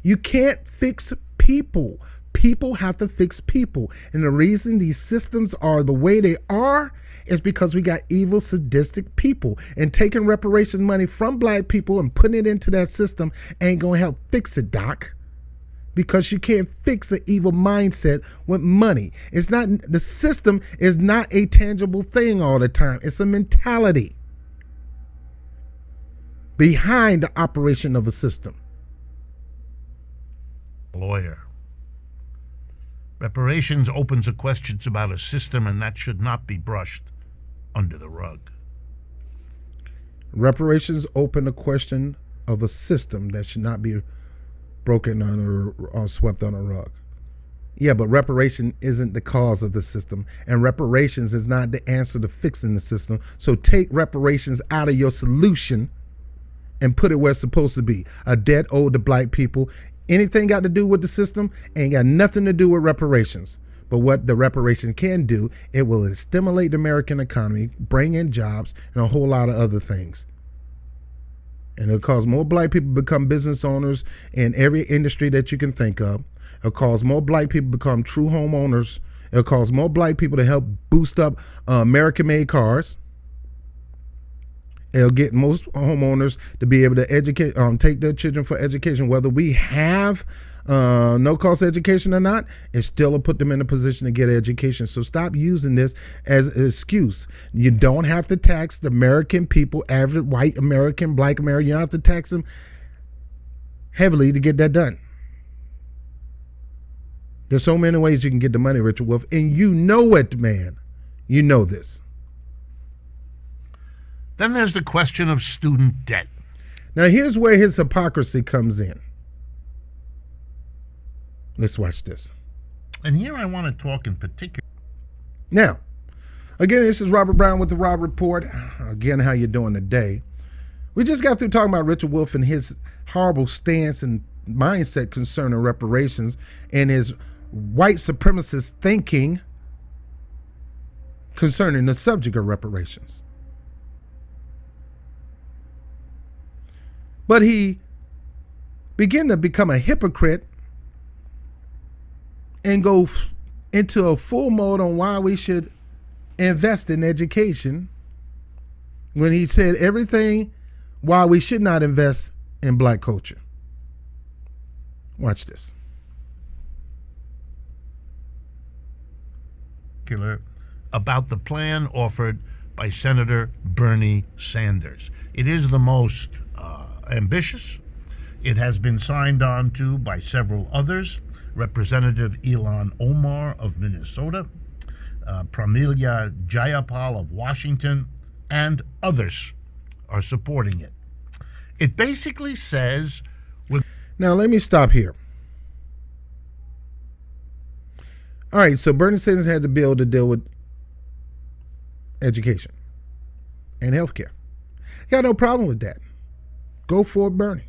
You can't fix people. People have to fix people. And the reason these systems are the way they are is because we got evil, sadistic people. And taking reparations money from black people and putting it into that system ain't going to help fix it, Doc. Because you can't fix an evil mindset with money. It's not, the system is not a tangible thing all the time. It's a mentality behind the operation of a system. Lawyer. Reparations opens a questions about a system, and that should not be brushed under the rug. Reparations open a question of a system that should not be broken under or swept on a rug. Yeah, but reparation isn't the cause of the system, and reparations is not the answer to fixing the system. So take reparations out of your solution and put it where it's supposed to be. A debt owed to black people. Anything got to do with the system ain't got nothing to do with reparations. But what the reparations can do, it will stimulate the American economy, bring in jobs, and a whole lot of other things. And it'll cause more black people to become business owners in every industry that you can think of. It'll cause more black people to become true homeowners. It'll cause more black people to help boost up American-made cars. It'll get most homeowners to be able to educate, take their children for education. Whether we have no-cost education or not, it still will put them in a position to get education. So stop using this as an excuse. You don't have to tax the American people, average white American, black American. You don't have to tax them heavily to get that done. There's so many ways you can get the money, Richard Wolff, and you know it, man. You know this. Then there's the question of student debt. Now, here's where his hypocrisy comes in. Let's watch this. And here I want to talk in particular. Now, again, this is Robert Brown with the Rob Report. Again, how you doing today? We just got through talking about Richard Wolff and his horrible stance and mindset concerning reparations and his white supremacist thinking concerning the subject of reparations. But he began to become a hypocrite and go into a full mode on why we should invest in education when he said everything why we should not invest in black culture. Watch this. About the plan offered by Senator Bernie Sanders. It is the most ambitious. It has been signed on to by several others. Representative Ilhan Omar of Minnesota, Pramila Jayapal of Washington, and others are supporting it. It basically says... Now, let me stop here. All right, so Bernie Sanders had the bill to deal with education and healthcare. Got no problem with that. Go for it, Bernie.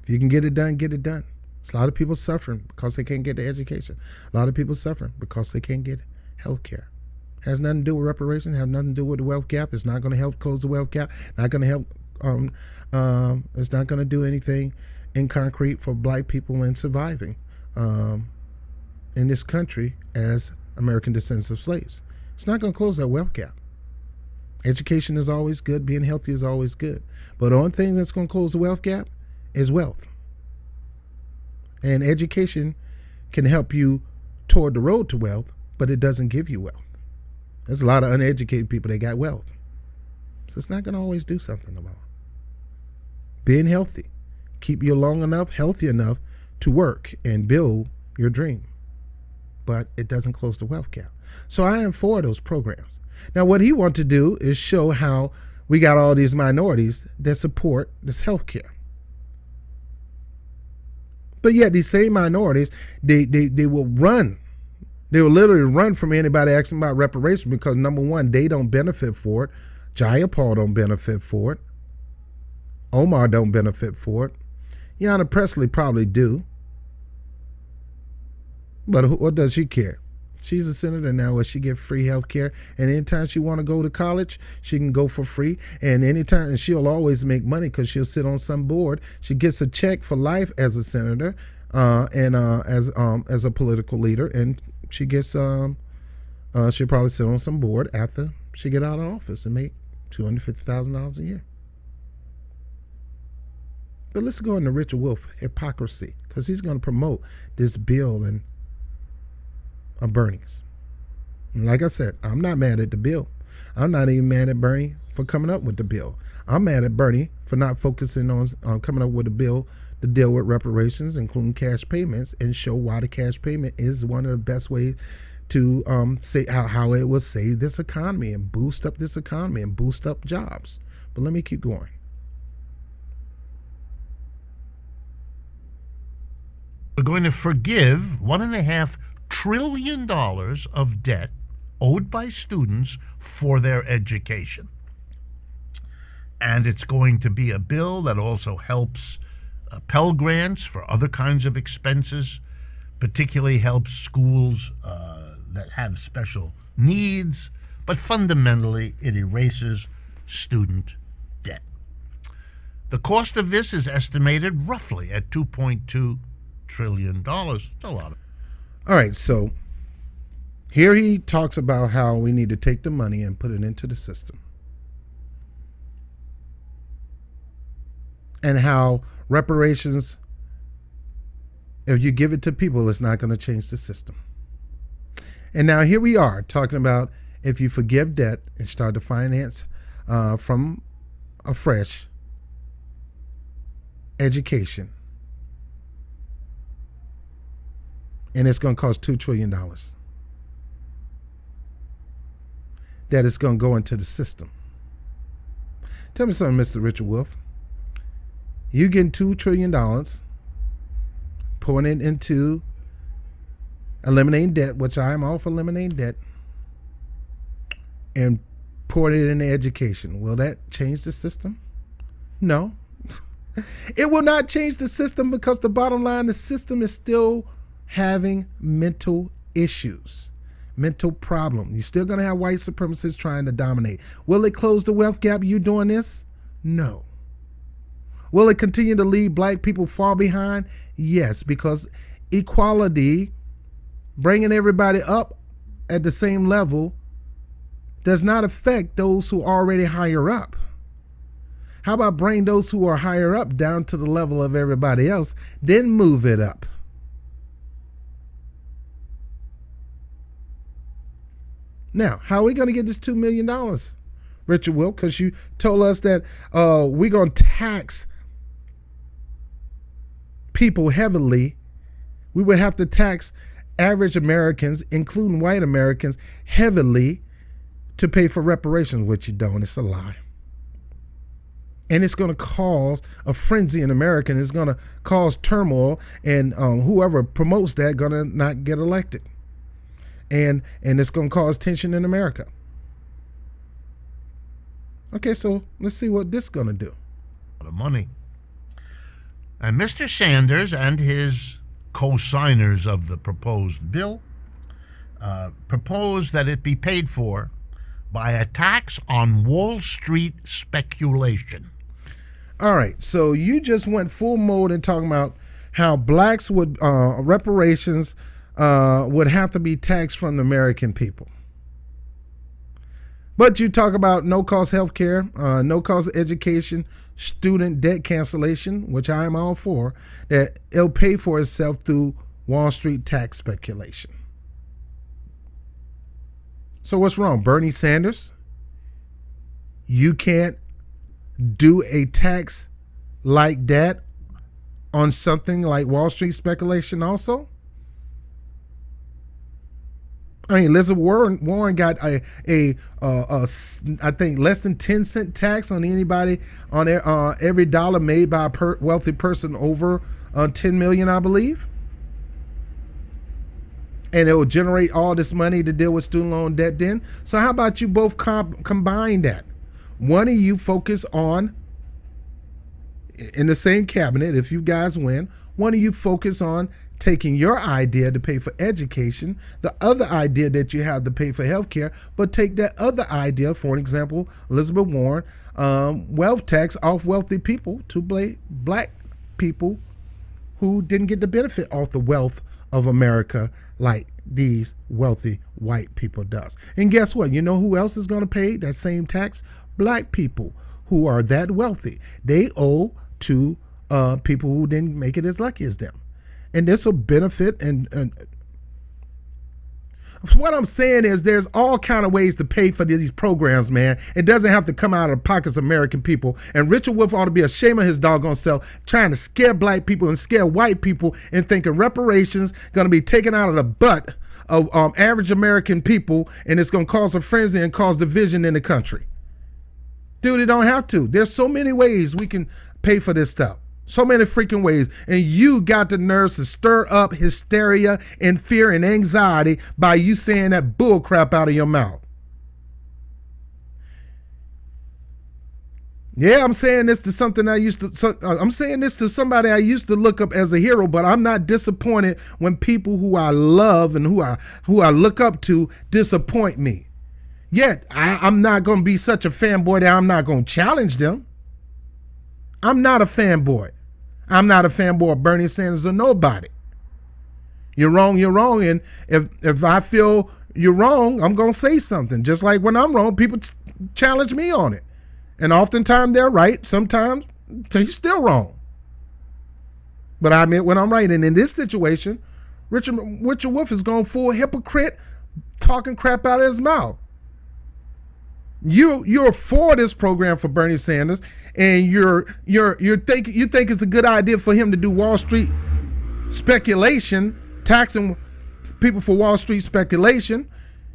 If you can get it done, get it done. There's a lot of people suffering because they can't get the education. A lot of people suffering because they can't get health care. Has nothing to do with reparations, has nothing to do with the wealth gap. It's not going to help close the wealth gap. Not going to help, it's not going to do anything in concrete for black people in surviving in this country as American descendants of slaves. It's not going to close that wealth gap. Education is always good. Being healthy is always good. But the only thing that's going to close the wealth gap is wealth. And education can help you toward the road to wealth, but it doesn't give you wealth. There's a lot of uneducated people that got wealth. So it's not going to always do something about it. Being healthy. Keep you long enough, healthy enough to work and build your dream. But it doesn't close the wealth gap. So I am for those programs. Now, what he wants to do is show how we got all these minorities that support this health care. But yet these same minorities, they will run. They will literally run from anybody asking about reparations because, number one, they don't benefit for it. Jayapal don't benefit for it. Omar don't benefit for it. Ayanna Pressley probably do. But what does she care? She's a senator now where she get free health care. And anytime she want to go to college, she can go for free. And anytime, and she'll always make money because she'll sit on some board. She gets a check for life as a senator and as a political leader. And she gets, she'll probably sit on some board after she get out of office and make $250,000 a year. But let's go into Richard Wolff hypocrisy because he's going to promote this bill and Bernie's. And like I said, I'm not mad at the bill. I'm not even mad at Bernie for coming up with the bill. I'm mad at Bernie for not focusing on coming up with a bill to deal with reparations, including cash payments, and show why the cash payment is one of the best ways to say how it will save this economy and boost up this economy and boost up jobs. But let me keep going. We're going to forgive $1.5 trillion of debt owed by students for their education. And it's going to be a bill that also helps Pell Grants for other kinds of expenses, particularly helps schools that have special needs, but fundamentally it erases student debt. The cost of this is estimated roughly at $2.2 trillion. It's a lot. All right, so here he talks about how we need to take the money and put it into the system. and how reparations, if you give it to people, it's not going to change the system. And now here we are talking about if you forgive debt and start to finance from afresh education, and it's going to cost $2 trillion. That is going to go into the system. Tell me something, Mr. Richard Wolff. You getting $2 trillion, pouring it into eliminating debt, which I am all for eliminating debt, and pouring it into education. Will that change the system? No. It will not change the system, because the bottom line, the system is still having mental issues, mental problem. You're still going to have white supremacists trying to dominate. Will it close the wealth gap, you doing this? No. Will it continue to leave black people far behind? Yes, because equality, bringing everybody up at the same level, does not affect those who are already higher up. How about bring those who are higher up down to the level of everybody else, then move it up? Now, how are we going to get this $2 million, Richard Wolff? Because you told us that we're going to tax people heavily. We would have to tax average Americans, including white Americans, heavily to pay for reparations, which you don't. It's a lie. And it's going to cause a frenzy in America, and it's going to cause turmoil, and whoever promotes that going to not get elected. And it's going to cause tension in America. Okay, so let's see what this is going to do. The money. And Mr. Sanders and his co-signers of the proposed bill propose that it be paid for by a tax on Wall Street speculation. All right, so you just went full mode in talking about how blacks would, reparations would have to be taxed from the American people. But you talk about no-cost health care, no-cost education, student debt cancellation, which I am all for, that it'll pay for itself through Wall Street tax speculation. So what's wrong? Bernie Sanders, you can't do a tax like that on something like Wall Street speculation also? I mean, Elizabeth Warren got a I think less than 10-cent tax on anybody on every dollar made by a wealthy person over 10 million, I believe. And it will generate all this money to deal with student loan debt then. So how about you both combine that? One of you focus on, in the same cabinet, if you guys win, one of you focus on taking your idea to pay for education, the other idea that you have to pay for healthcare, but take that other idea, for example, Elizabeth Warren, wealth tax off wealthy people to black people who didn't get the benefit off the wealth of America like these wealthy white people does. And guess what? You know who else is going to pay that same tax? Black people who are that wealthy. They owe to people who didn't make it as lucky as them. And this will benefit. And what I'm saying is there's all kind of ways to pay for these programs, man. It doesn't have to come out of the pockets of American people. And Richard Wolff ought to be ashamed of his doggone self, trying to scare black people and scare white people and thinking reparations going to be taken out of the butt of average American people, and it's going to cause a frenzy and cause division in the country. Dude, it don't have to. There's so many ways we can pay for this stuff. So many freaking ways. And you got the nerves to stir up hysteria and fear and anxiety by you saying that bull crap out of your mouth. Yeah, I'm saying this to something I'm saying this to somebody I used to look up as a hero, but I'm not disappointed when people who I love and who I look up to disappoint me. Yet, I'm not going to be such a fanboy that I'm not going to challenge them. I'm not a fanboy. I'm not a fanboy of Bernie Sanders or nobody. You're wrong, you're wrong. And if I feel you're wrong, I'm going to say something. Just like when I'm wrong, people challenge me on it. And oftentimes they're right. Sometimes So he's still wrong. But I admit when I'm right. And in this situation, Richard Wolff is going full hypocrite, talking crap out of his mouth. You're for this program for Bernie Sanders, and you think it's a good idea for him to do Wall Street speculation, taxing people for Wall Street speculation.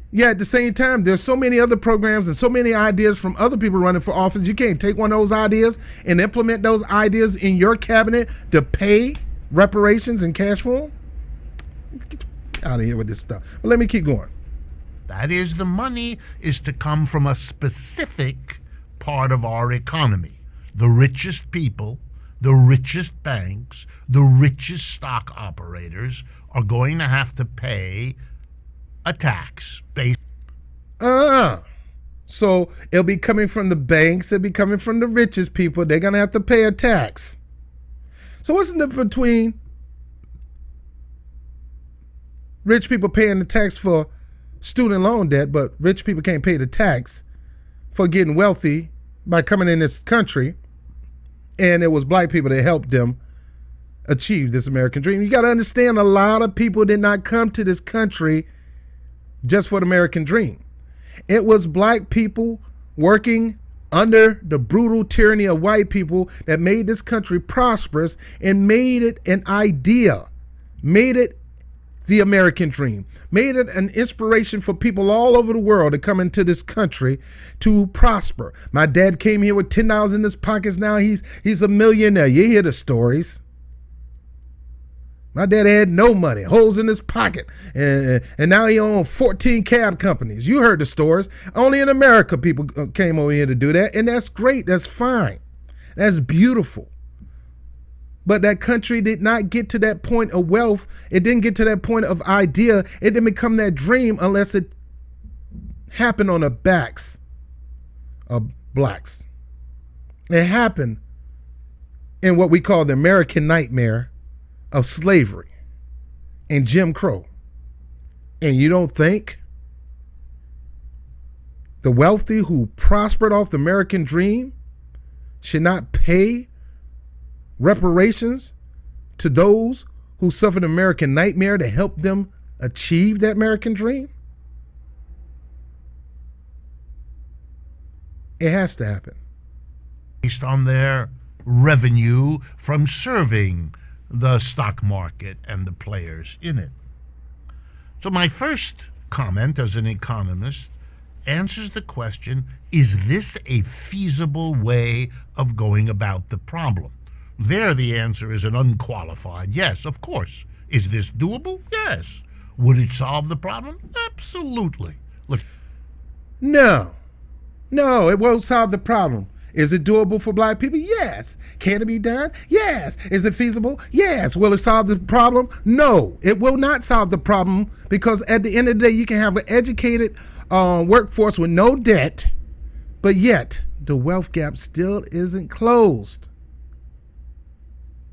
Yeah, at the same time, there's so many other programs and so many ideas from other people running for office. You can't take one of those ideas and implement those ideas in your cabinet to pay reparations and cash for them. Get out of here with this stuff. But let me keep going. That is, the money is to come from a specific part of our economy. The richest people, the richest banks, the richest stock operators are going to have to pay a tax based. So it'll be coming from the banks, it'll be coming from the richest people. They're going to have to pay a tax. So what's the difference between rich people paying the tax for student loan debt, but rich people can't pay the tax for getting wealthy by coming in this country, and it was black people that helped them achieve this American dream? You got to understand, a lot of people did not come to this country just for the American dream. It was black people working under the brutal tyranny of white people that made this country prosperous and made it an idea, made it the American dream, made it an inspiration for people all over the world to come into this country to prosper. My dad came here with $10 in his pockets. Now he's a millionaire. You hear the stories. My dad had no money, holes in his pocket, and now he owns 14 cab companies. You heard the stories. Only in America people came over here to do that, and that's great. That's fine. That's beautiful. But that country did not get to that point of wealth. It didn't get to that point of idea. It didn't become that dream unless it happened on the backs of blacks. It happened in what we call the American nightmare of slavery and Jim Crow. And you don't think the wealthy who prospered off the American dream should not pay reparations to those who suffered the American nightmare to help them achieve that American dream? It has to happen. Based on their revenue from serving the stock market and the players in it. So my first comment as an economist answers the question, is this a feasible way of going about the problem? There, the answer is an unqualified yes, of course. Is this doable? Yes. Would it solve the problem? Absolutely. Look. No, it won't solve the problem. Is it doable for black people? Yes. Can it be done? Yes. Is it feasible? Yes. Will it solve the problem? No, it will not solve the problem, because at the end of the day, you can have an educated workforce with no debt, but yet the wealth gap still isn't closed.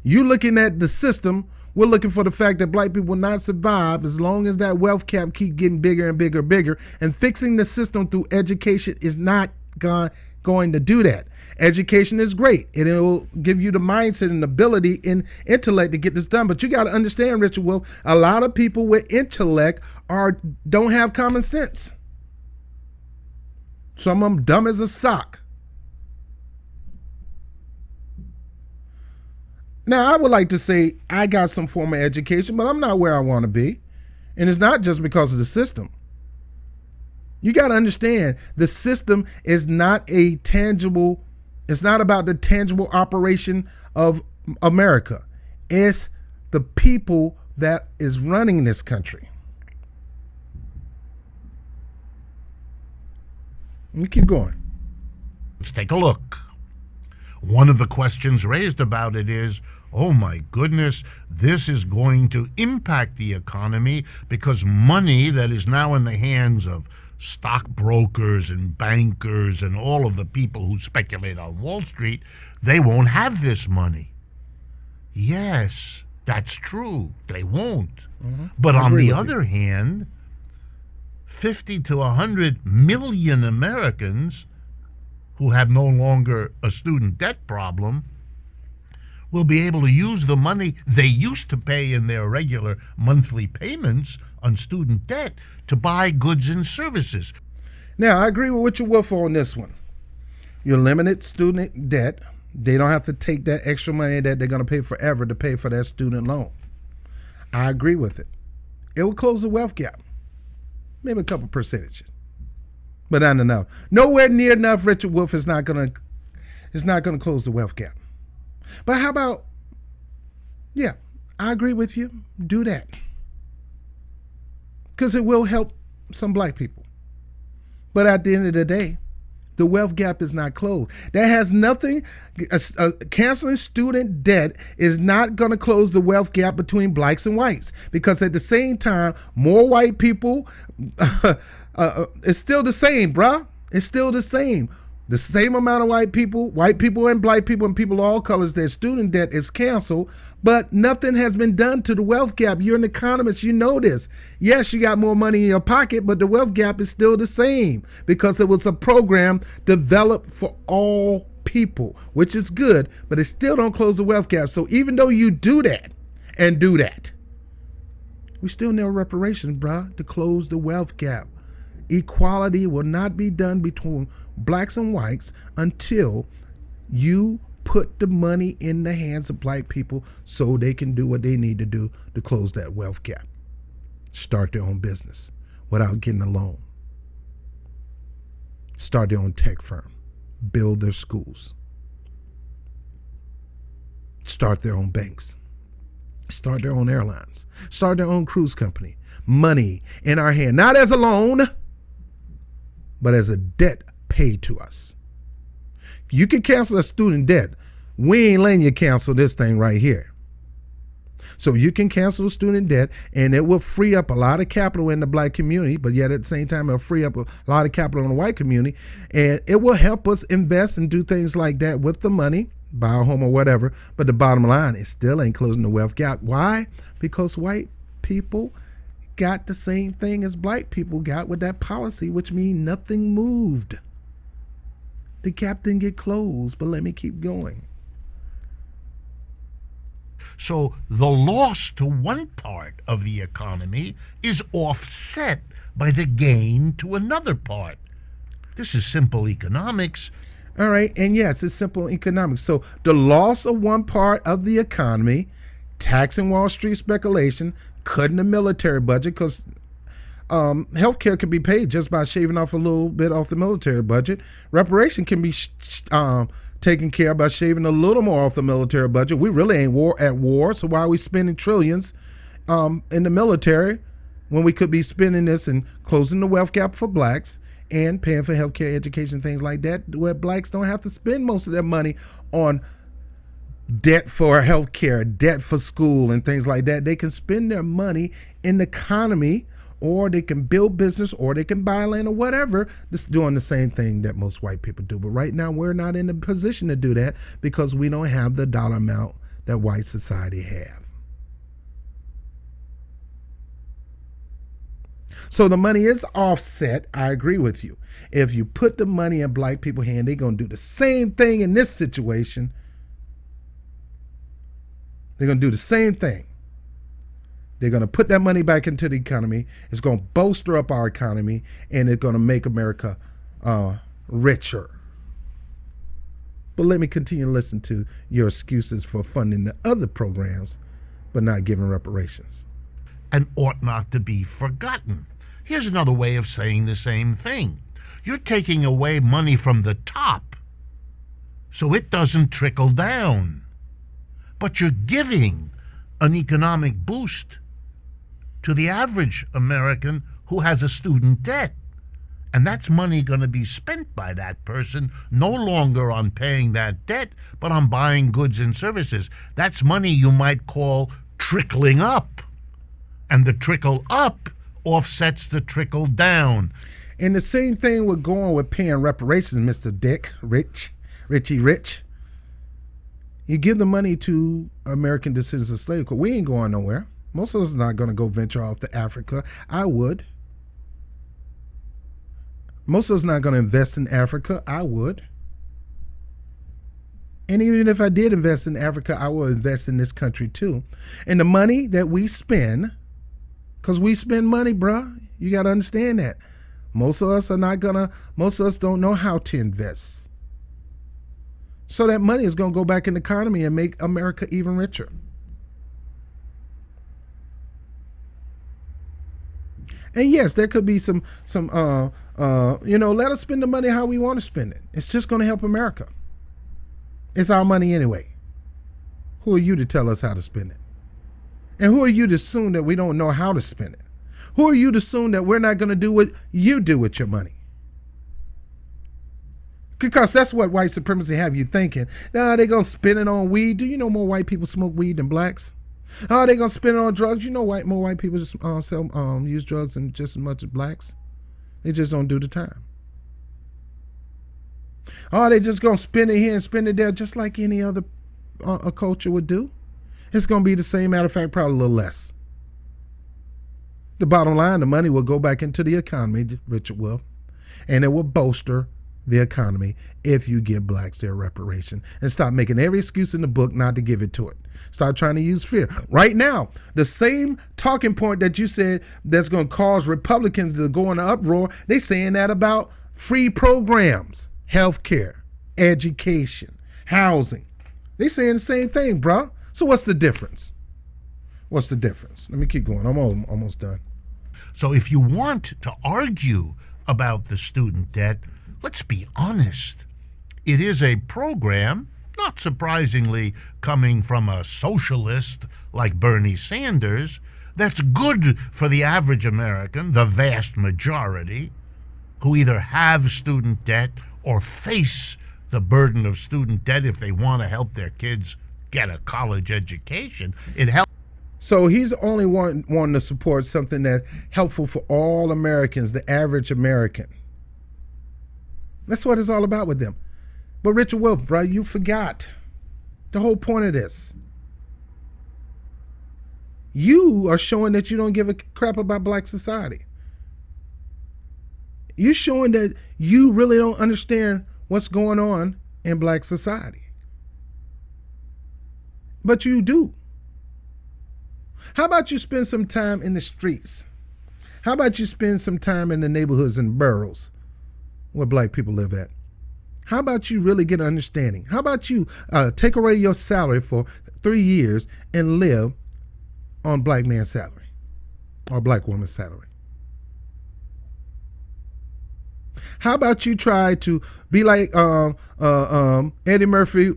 You looking at the system, we're looking for the fact that black people will not survive as long as that wealth gap keep getting bigger and bigger and bigger, and fixing the system through education is not going to do that. Education is great, and it will give you the mindset and ability and intellect to get this done. But you got to understand, Richard Wolff, a lot of people with intellect don't have common sense. Some of them dumb as a sock. Now, I would like to say I got some form of education, but I'm not where I want to be. And it's not just because of the system. You got to understand, the system is not it's not about the tangible operation of America. It's the people that is running this country. Let me keep going. Let's take a look. One of the questions raised about it is, oh my goodness, this is going to impact the economy because money that is now in the hands of stockbrokers and bankers and all of the people who speculate on Wall Street, they won't have this money. Yes, that's true. They won't. Mm-hmm. But on the other hand, 50 to 100 million Americans who have no longer a student debt problem will be able to use the money they used to pay in their regular monthly payments on student debt to buy goods and services. Now, I agree with Richard Wolff on this one. You limited student debt. They don't have to take that extra money that they're going to pay forever to pay for that student loan. I agree with it. It will close the wealth gap. Maybe a couple percentages. But not enough. Nowhere near enough. Richard Wolff is not going to close the wealth gap. But how about, yeah, I agree with you. Do that. Because it will help some black people. But at the end of the day, the wealth gap is not closed. That has nothing, canceling student debt is not going to close the wealth gap between blacks and whites. Because at the same time, more white people, it's still the same, bruh. It's still the same. The same amount of white people and black people and people of all colors, their student debt is canceled, but nothing has been done to the wealth gap. You're an economist, you know this. Yes, you got more money in your pocket, but the wealth gap is still the same because it was a program developed for all people, which is good, but it still don't close the wealth gap. So even though you do that, we still need reparations, bruh, to close the wealth gap. Equality will not be done between blacks and whites until you put the money in the hands of black people so they can do what they need to do to close that wealth gap. Start their own business without getting a loan. Start their own tech firm. Build their schools. Start their own banks. Start their own airlines. Start their own cruise company. Money in our hand, not as a loan, but as a debt paid to us. You can cancel a student debt. We ain't letting you cancel this thing right here. So you can cancel student debt and it will free up a lot of capital in the black community, but yet at the same time, it'll free up a lot of capital in the white community. And it will help us invest and do things like that with the money, buy a home or whatever. But the bottom line, it still ain't closing the wealth gap. Why? Because white people got the same thing as black people got with that policy, which means nothing moved. The gap didn't get closed, but let me keep going. So the loss to one part of the economy is offset by the gain to another part. This is simple economics. All right, and yes, it's simple economics. So the loss of one part of the economy, taxing Wall Street speculation, cutting the military budget, because healthcare can be paid just by shaving off a little bit off the military budget. Reparation can be taken care of by shaving a little more off the military budget. We really ain't at war, so why are we spending trillions in the military when we could be spending this and closing the wealth gap for blacks and paying for healthcare, education, things like that, where blacks don't have to spend most of their money on debt for healthcare, debt for school, and things like that. They can spend their money in the economy, or they can build business, or they can buy land, or whatever. Just doing the same thing that most white people do. But right now, we're not in a position to do that because we don't have the dollar amount that white society have. So the money is offset. I agree with you. If you put the money in black people's hand, they're going to do the same thing in this situation. They're going to do the same thing. They're going to put that money back into the economy. It's going to bolster up our economy, and it's going to make America richer. But let me continue to listen to your excuses for funding the other programs, but not giving reparations. And ought not to be forgotten. Here's another way of saying the same thing. You're taking away money from the top, so it doesn't trickle down. But you're giving an economic boost to the average American who has a student debt. And that's money going to be spent by that person no longer on paying that debt, but on buying goods and services. That's money you might call trickling up. And the trickle up offsets the trickle down. And the same thing with going with paying reparations, Mr. Dick, Richie Rich. You give the money to American descendants of slavery. We ain't going nowhere. Most of us are not going to go venture off to Africa. I would. Most of us are not going to invest in Africa. I would. And even if I did invest in Africa, I will invest in this country too. And the money that we spend, because we spend money, bruh, you got to understand that. Most of us don't know how to invest. So that money is going to go back in the economy and make America even richer. And yes, there could be some let us spend the money how we want to spend it. It's just going to help America. It's our money anyway. Who are you to tell us how to spend it? And who are you to assume that we don't know how to spend it? Who are you to assume that we're not going to do what you do with your money? Because that's what white supremacy have you thinking. Nah, they're going to spend it on weed. Do you know more white people smoke weed than blacks? Oh, they're going to spend it on drugs. You know more white people use drugs than just as much as blacks. They just don't do the time. Oh, they just going to spend it here and spend it there just like any other culture would do. It's going to be the same. Matter of fact, probably a little less. The bottom line, the money will go back into the economy, Richard Wolff, and it will bolster the economy if you give blacks their reparation and stop making every excuse in the book not to give it to it. Start trying to use fear. Right now, the same talking point that you said that's going to cause Republicans to go in an uproar, they saying that about free programs, healthcare, education, housing. They saying the same thing, bro. So what's the difference? What's the difference? Let me keep going. I'm almost done. So if you want to argue about the student debt, let's be honest. It is a program, not surprisingly coming from a socialist like Bernie Sanders, that's good for the average American, the vast majority, who either have student debt or face the burden of student debt if they want to help their kids get a college education. It helps. So he's only wanting to support something that's helpful for all Americans, the average American. That's what it's all about with them. But Richard Wolff, bro, you forgot the whole point of this. You are showing that you don't give a crap about black society. You're showing that you really don't understand what's going on in black society. But you do. How about you spend some time in the streets? How about you spend some time in the neighborhoods and boroughs where black people live at? How about you really get an understanding? How about you take away your salary for 3 years and live on black man's salary or black woman's salary? How about you try to be like Eddie Murphy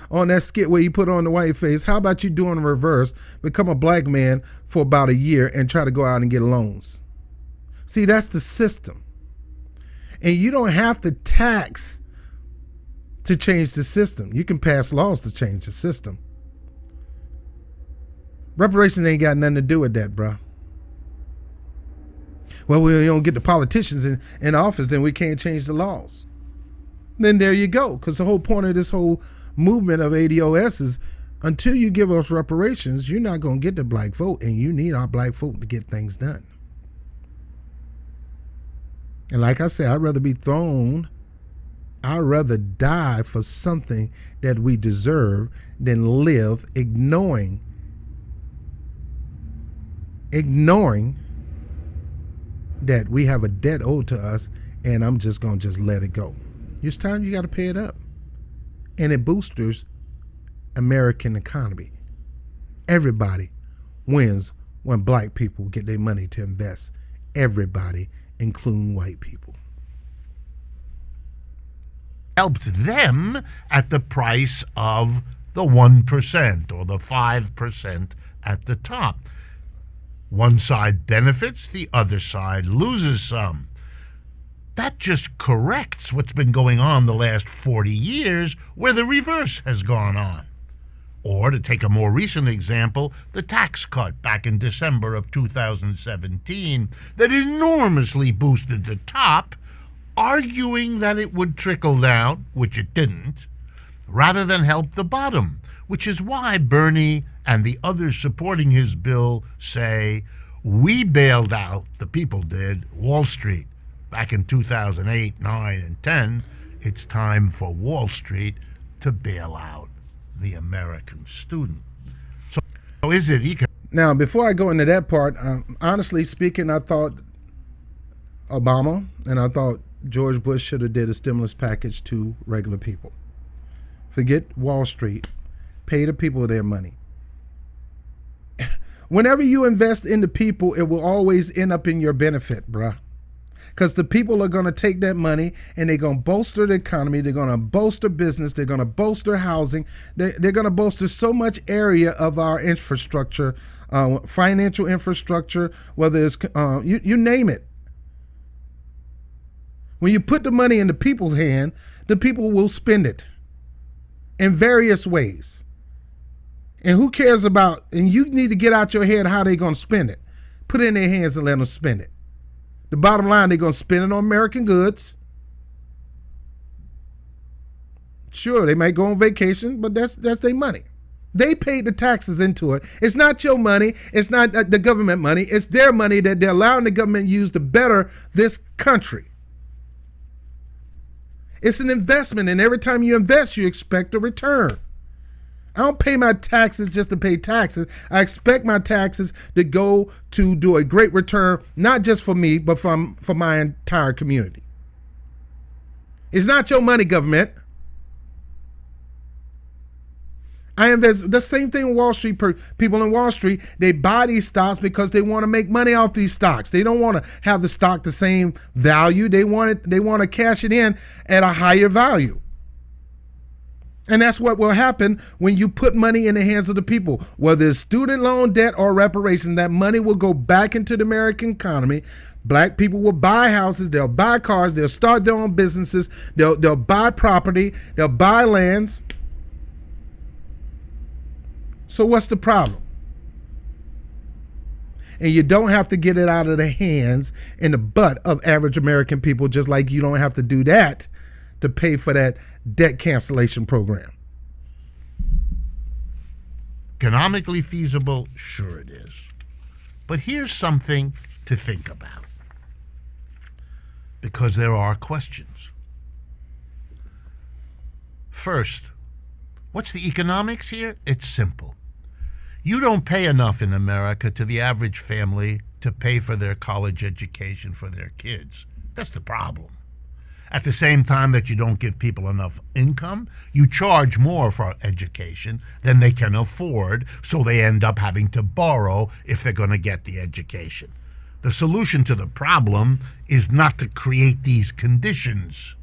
on that skit where he put on the white face? How about you doing the reverse, become a black man for about a year and try to go out and get loans? See, that's the system. And you don't have to tax to change the system. You can pass laws to change the system. Reparations ain't got nothing to do with that, bro. Well, we don't get the politicians in office, then we can't change the laws. Then there you go. Because the whole point of this whole movement of ADOS is until you give us reparations, you're not going to get the black vote, and you need our black vote to get things done. And like I said, I'd rather die for something that we deserve than live ignoring that we have a debt owed to us, and I'm just going to let it go. It's time you got to pay it up. And it boosts American economy. Everybody wins when black people get their money to invest. Everybody, including white people. Helps them at the price of the 1% or the 5% at the top. One side benefits, the other side loses some. That just corrects what's been going on the last 40 years where the reverse has gone on. Or, to take a more recent example, the tax cut back in December of 2017 that enormously boosted the top, arguing that it would trickle down, which it didn't, rather than help the bottom, which is why Bernie and the others supporting his bill say, we bailed out, the people did, Wall Street back in 2008, 9, and 10. It's time for Wall Street to bail out the American student. So is it economic? Now, before I go into that part, honestly speaking, I thought Obama and I thought George Bush should have did a stimulus package to regular people. Forget Wall Street. Pay the people their money. Whenever you invest in the people, it will always end up in your benefit, bruh. Because the people are going to take that money and they're going to bolster the economy. They're going to bolster business. They're going to bolster housing. They're going to bolster so much area of our infrastructure, financial infrastructure, whether it's, you name it. When you put the money in the people's hand, the people will spend it in various ways. And who cares about, and you need to get out your head how they're going to spend it. Put it in their hands and let them spend it. The bottom line, they're going to spend it on American goods. Sure, they might go on vacation, but that's their money. They paid the taxes into it. It's not your money. It's not the government money. It's their money that they're allowing the government to use to better this country. It's an investment, and every time you invest, you expect a return. I don't pay my taxes just to pay taxes. I expect my taxes to go to do a great return, not just for me, but for my entire community. It's not your money, government. I invest. The same thing with Wall Street. People in Wall Street, they buy these stocks because they want to make money off these stocks. They don't want to have the stock the same value. They want to cash it in at a higher value. And that's what will happen when you put money in the hands of the people. Whether it's student loan debt or reparations, that money will go back into the American economy. Black people will buy houses, they'll buy cars, they'll start their own businesses, they'll buy property, they'll buy lands. So what's the problem? And you don't have to get it out of the hands and the butt of average American people, just like you don't have to do that to pay for that debt cancellation program. Economically feasible? Sure it is. But here's something to think about, because there are questions. First, what's the economics here? It's simple. You don't pay enough in America to the average family to pay for their college education for their kids. That's the problem. At the same time that you don't give people enough income, you charge more for education than they can afford, so they end up having to borrow if they're going to get the education. The solution to the problem is not to create these conditions.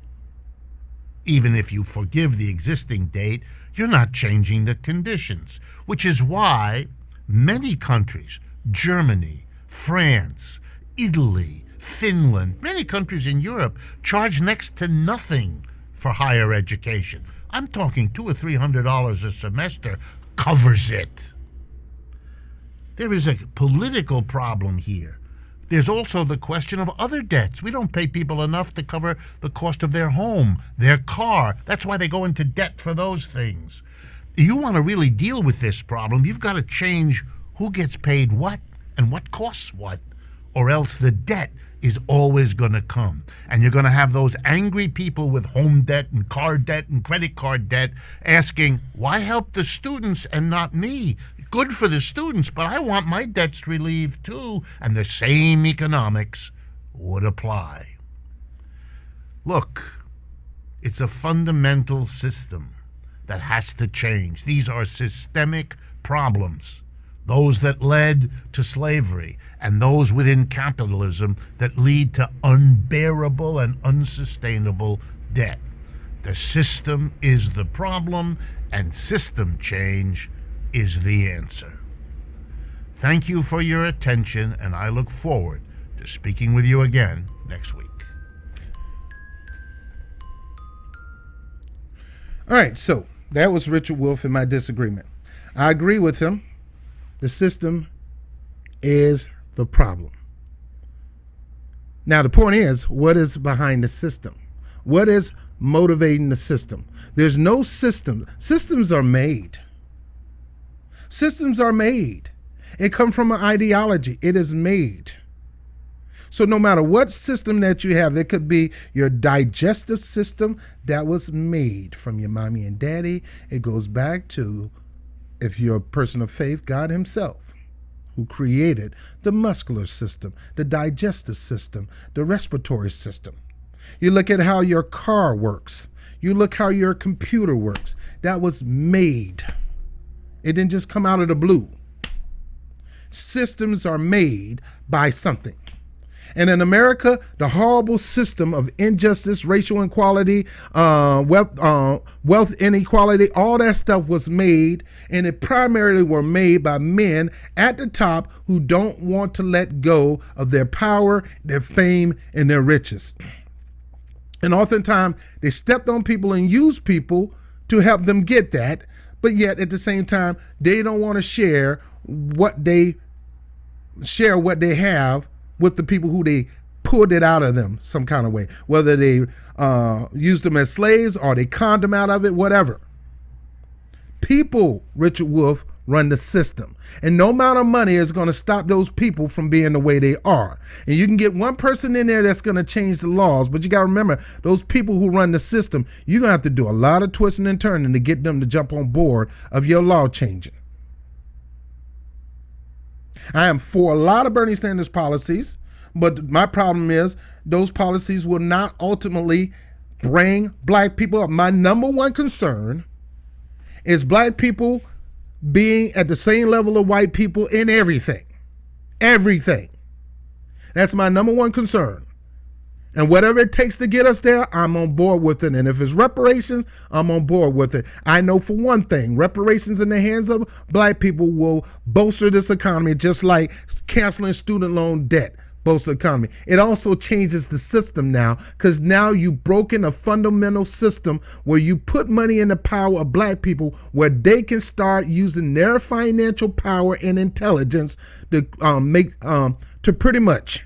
Even if you forgive the existing debt, you're not changing the conditions, which is why many countries, Germany, France, Italy, Finland, many countries in Europe charge next to nothing for higher education. I'm talking $200 or $300 a semester covers it. There is a political problem here. There's also the question of other debts. We don't pay people enough to cover the cost of their home, their car. That's why they go into debt for those things. You want to really deal with this problem, you've got to change who gets paid what and what costs what, or else the debt is always going to come. And you're going to have those angry people with home debt and car debt and credit card debt asking, why help the students and not me? Good for the students, but I want my debts relieved too. And the same economics would apply. Look, it's a fundamental system that has to change. These are systemic problems. Those that led to slavery, and those within capitalism that lead to unbearable and unsustainable debt. The system is the problem, and system change is the answer. Thank you for your attention, and I look forward to speaking with you again next week. All right, so that was Richard Wolff in my disagreement. I agree with him. The system is the problem. Now, the point is, what is behind the system? What is motivating the system? There's no system. Systems are made. Systems are made. It comes from an ideology. It is made. So no matter what system that you have, it could be your digestive system that was made from your mommy and daddy. It goes back to, if you're a person of faith, God himself, who created the muscular system, the digestive system, the respiratory system. You look at how your car works. You look how your computer works. That was made. It didn't just come out of the blue. Systems are made by something. And in America, the horrible system of injustice, racial inequality, wealth inequality, all that stuff was made, and it primarily were made by men at the top who don't want to let go of their power, their fame, and their riches. And oftentimes, they stepped on people and used people to help them get that, but yet at the same time, they don't want to share what they have with the people who they pulled it out of them some kind of way, whether they used them as slaves or they conned them out of it, whatever. People, Richard Wolff, run the system. And no amount of money is going to stop those people from being the way they are. And you can get one person in there that's going to change the laws, but you got to remember, those people who run the system, you're going to have to do a lot of twisting and turning to get them to jump on board of your law changing. I am for a lot of Bernie Sanders policies, but my problem is those policies will not ultimately bring black people up. My number one concern is black people being at the same level of white people in everything. Everything. That's my number one concern. And whatever it takes to get us there, I'm on board with it. And if it's reparations, I'm on board with it. I know for one thing, reparations in the hands of black people will bolster this economy, just like canceling student loan debt bolster the economy. It also changes the system now, because now you've broken a fundamental system where you put money in the power of black people, where they can start using their financial power and intelligence to pretty much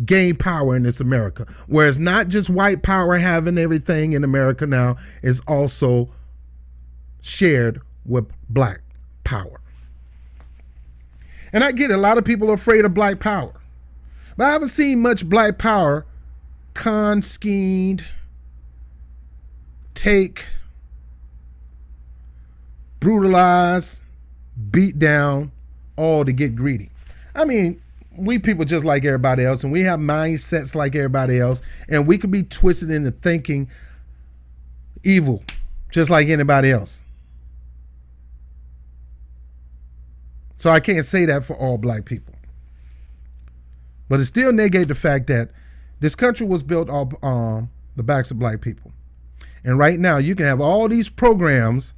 gain power in this America. Whereas not just white power having everything in America now, is also shared with black power. And I get it, a lot of people are afraid of black power. But I haven't seen much black power schemed, take, brutalize, beat down, all to get greedy. I mean, we people just like everybody else, and we have mindsets like everybody else, and we could be twisted into thinking evil just like anybody else. So I can't say that for all black people. But it still negates the fact that this country was built on the backs of black people. And right now, you can have all these programs.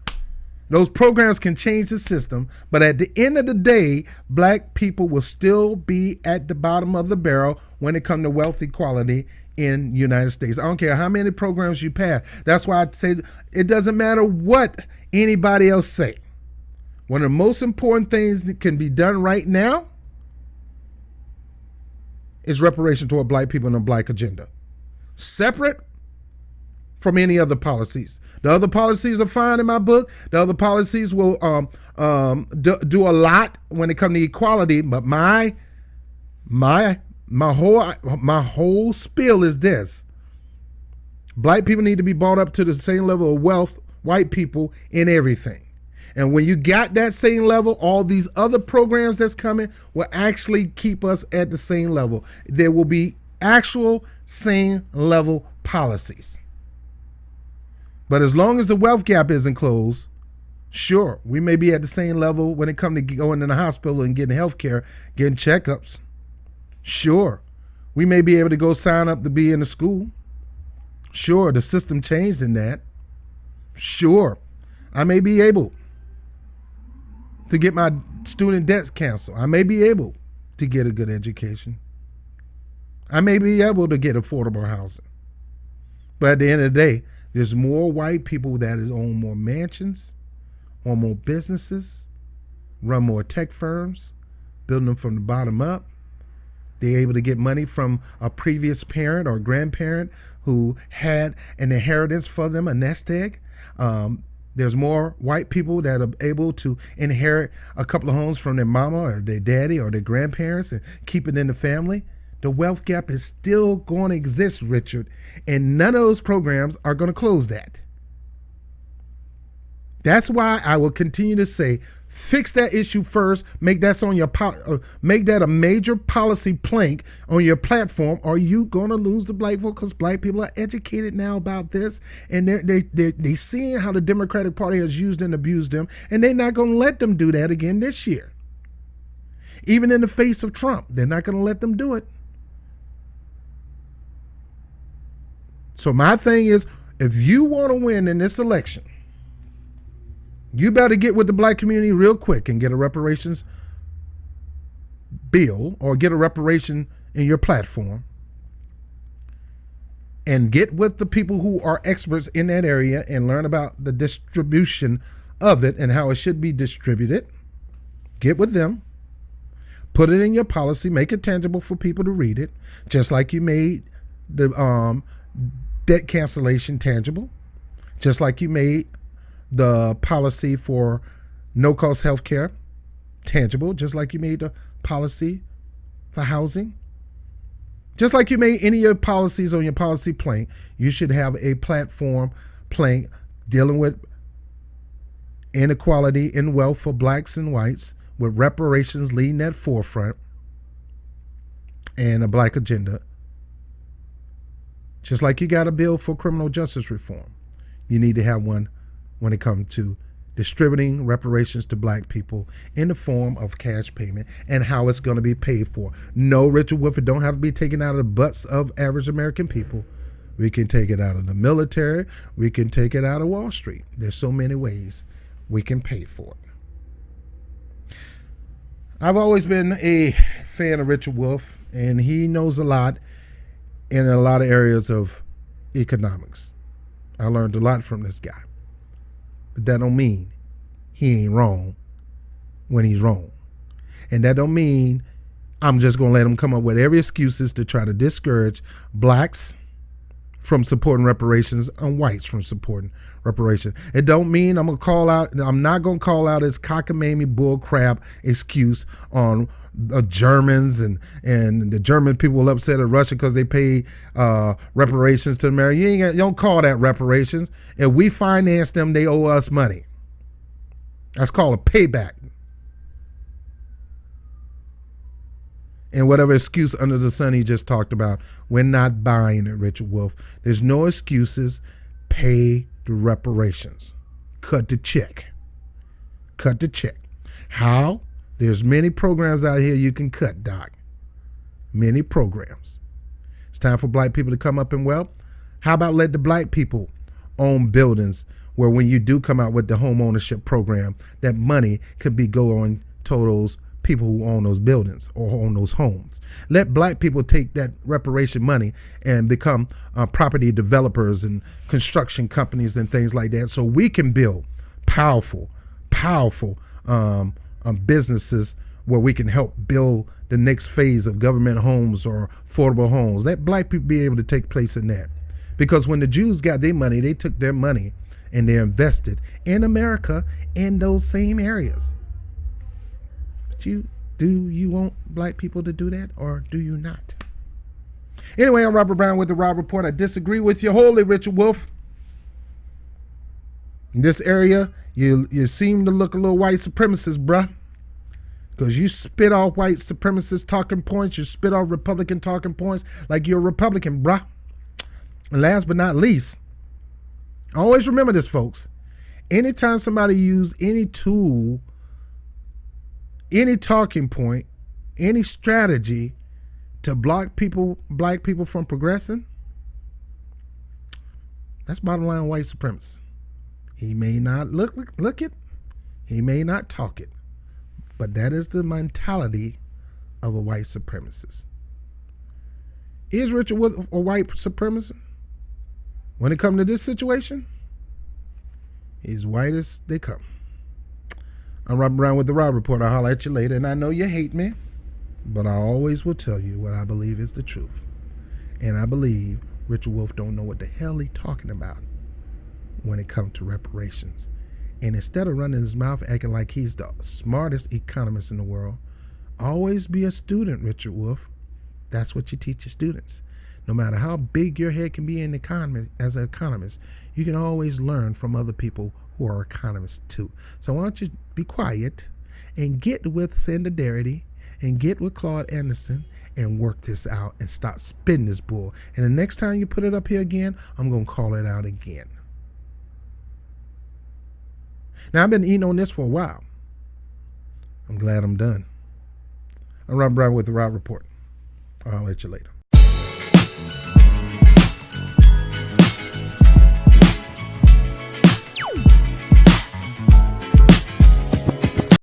Those programs can change the system. But at the end of the day, black people will still be at the bottom of the barrel when it comes to wealth equality in the United States. I don't care how many programs you pass. That's why I say it doesn't matter what anybody else say. One of the most important things that can be done right now is reparation toward black people and the black agenda. Separate from any other policies. The other policies are fine in my book. The other policies will do a lot when it comes to equality. But my whole spiel is this: black people need to be brought up to the same level of wealth white people in everything. And when you got that same level, all these other programs that's coming will actually keep us at the same level. There will be actual same level policies. But as long as the wealth gap isn't closed, sure, we may be at the same level when it comes to going in the hospital and getting health care, getting checkups. Sure, we may be able to go sign up to be in the school. Sure, the system changed in that. Sure, I may be able to get my student debts canceled. I may be able to get a good education. I may be able to get affordable housing. But at the end of the day, there's more white people that own more mansions, own more businesses, run more tech firms, building them from the bottom up. They're able to get money from a previous parent or grandparent who had an inheritance for them, a nest egg. There's more white people that are able to inherit a couple of homes from their mama or their daddy or their grandparents and keep it in the family. The wealth gap is still going to exist, Richard, and none of those programs are going to close that. That's why I will continue to say, fix that issue first. Make that on your make that a major policy plank on your platform. Or you going to lose the black vote, because black people are educated now about this, and they seeing how the Democratic Party has used and abused them, and they're not going to let them do that again this year. Even in the face of Trump, they're not going to let them do it. So my thing is, if you want to win in this election, you better get with the black community real quick and get a reparations bill, or get a reparation in your platform, and get with the people who are experts in that area and learn about the distribution of it and how it should be distributed. Get with them. Put it in your policy. Make it tangible for people to read it, just like you made the debt cancellation tangible, just like you made the policy for no-cost health care tangible, just like you made the policy for housing. Just like you made any of your policies on your policy plank, you should have a platform plank dealing with inequality in wealth for blacks and whites, with reparations leading that forefront, and a black agenda. Just like you got a bill for criminal justice reform, you need to have one when it comes to distributing reparations to black people in the form of cash payment, and how it's going to be paid for. No, Richard Wolff, it don't have to be taken out of the butts of average American people. We can take it out of the military. We can take it out of Wall Street. There's so many ways we can pay for it. I've always been a fan of Richard Wolff, and he knows a lot in a lot of areas of economics. I learned a lot from this guy. But that don't mean he ain't wrong when he's wrong. And that don't mean I'm just going to let him come up with every excuses to try to discourage blacks from supporting reparations and whites from supporting reparations. It don't mean I'm not going to call out his cockamamie bullcrap excuse on the Germans and the German people will upset at Russia because they pay reparations to America. You don't call that reparations. If we finance them, they owe us money. That's called a payback. And whatever excuse under the sun he just talked about, we're not buying it, Richard Wolff. There's no excuses. Pay the reparations. Cut the check. Cut the check. How? There's many programs out here you can cut, Doc. Many programs. It's time for black people to come up and well. How about let the black people own buildings where when you do come out with the home ownership program, that money could be going to those people who own those buildings or own those homes. Let black people take that reparation money and become property developers and construction companies and things like that, so we can build powerful businesses where we can help build the next phase of government homes or affordable homes. Let black people be able to take place in that. Because when the Jews got their money, they took their money and they invested in America in those same areas. But do you want black people to do that, or do you not? Anyway, I'm Robert Brown with the Rob Report. I disagree with you wholly, Richard Wolff. In this area, you seem to look a little white supremacist, bruh. Because you spit off white supremacist talking points. You spit off Republican talking points like you're a Republican, bruh. And last but not least, always remember this, folks. Anytime somebody use any tool, any talking point, any strategy to block black people from progressing, that's bottom line white supremacy. He may not look it, he may not talk it, but that is the mentality of a white supremacist. Is Richard Wolff a white supremacist? When it comes to this situation, he's white as they come. I'm Robert Brown with the Rob Report. I'll holler at you later, and I know you hate me, but I always will tell you what I believe is the truth. And I believe Richard Wolff don't know what the hell he's talking about when it comes to reparations. And instead of running his mouth acting like he's the smartest economist in the world, always be a student, Richard Wolff. That's what you teach your students. No matter how big your head can be in economy, as an economist, you can always learn from other people who are economists too. So why don't you be quiet and get with Solidarity and get with Claude Anderson and work this out and stop spinning this bull. And the next time you put it up here again, I'm going to call it out again. Now, I've been eating on this for a while. I'm glad I'm done. I'm Rob Brown with the Rob Report. I'll let you later.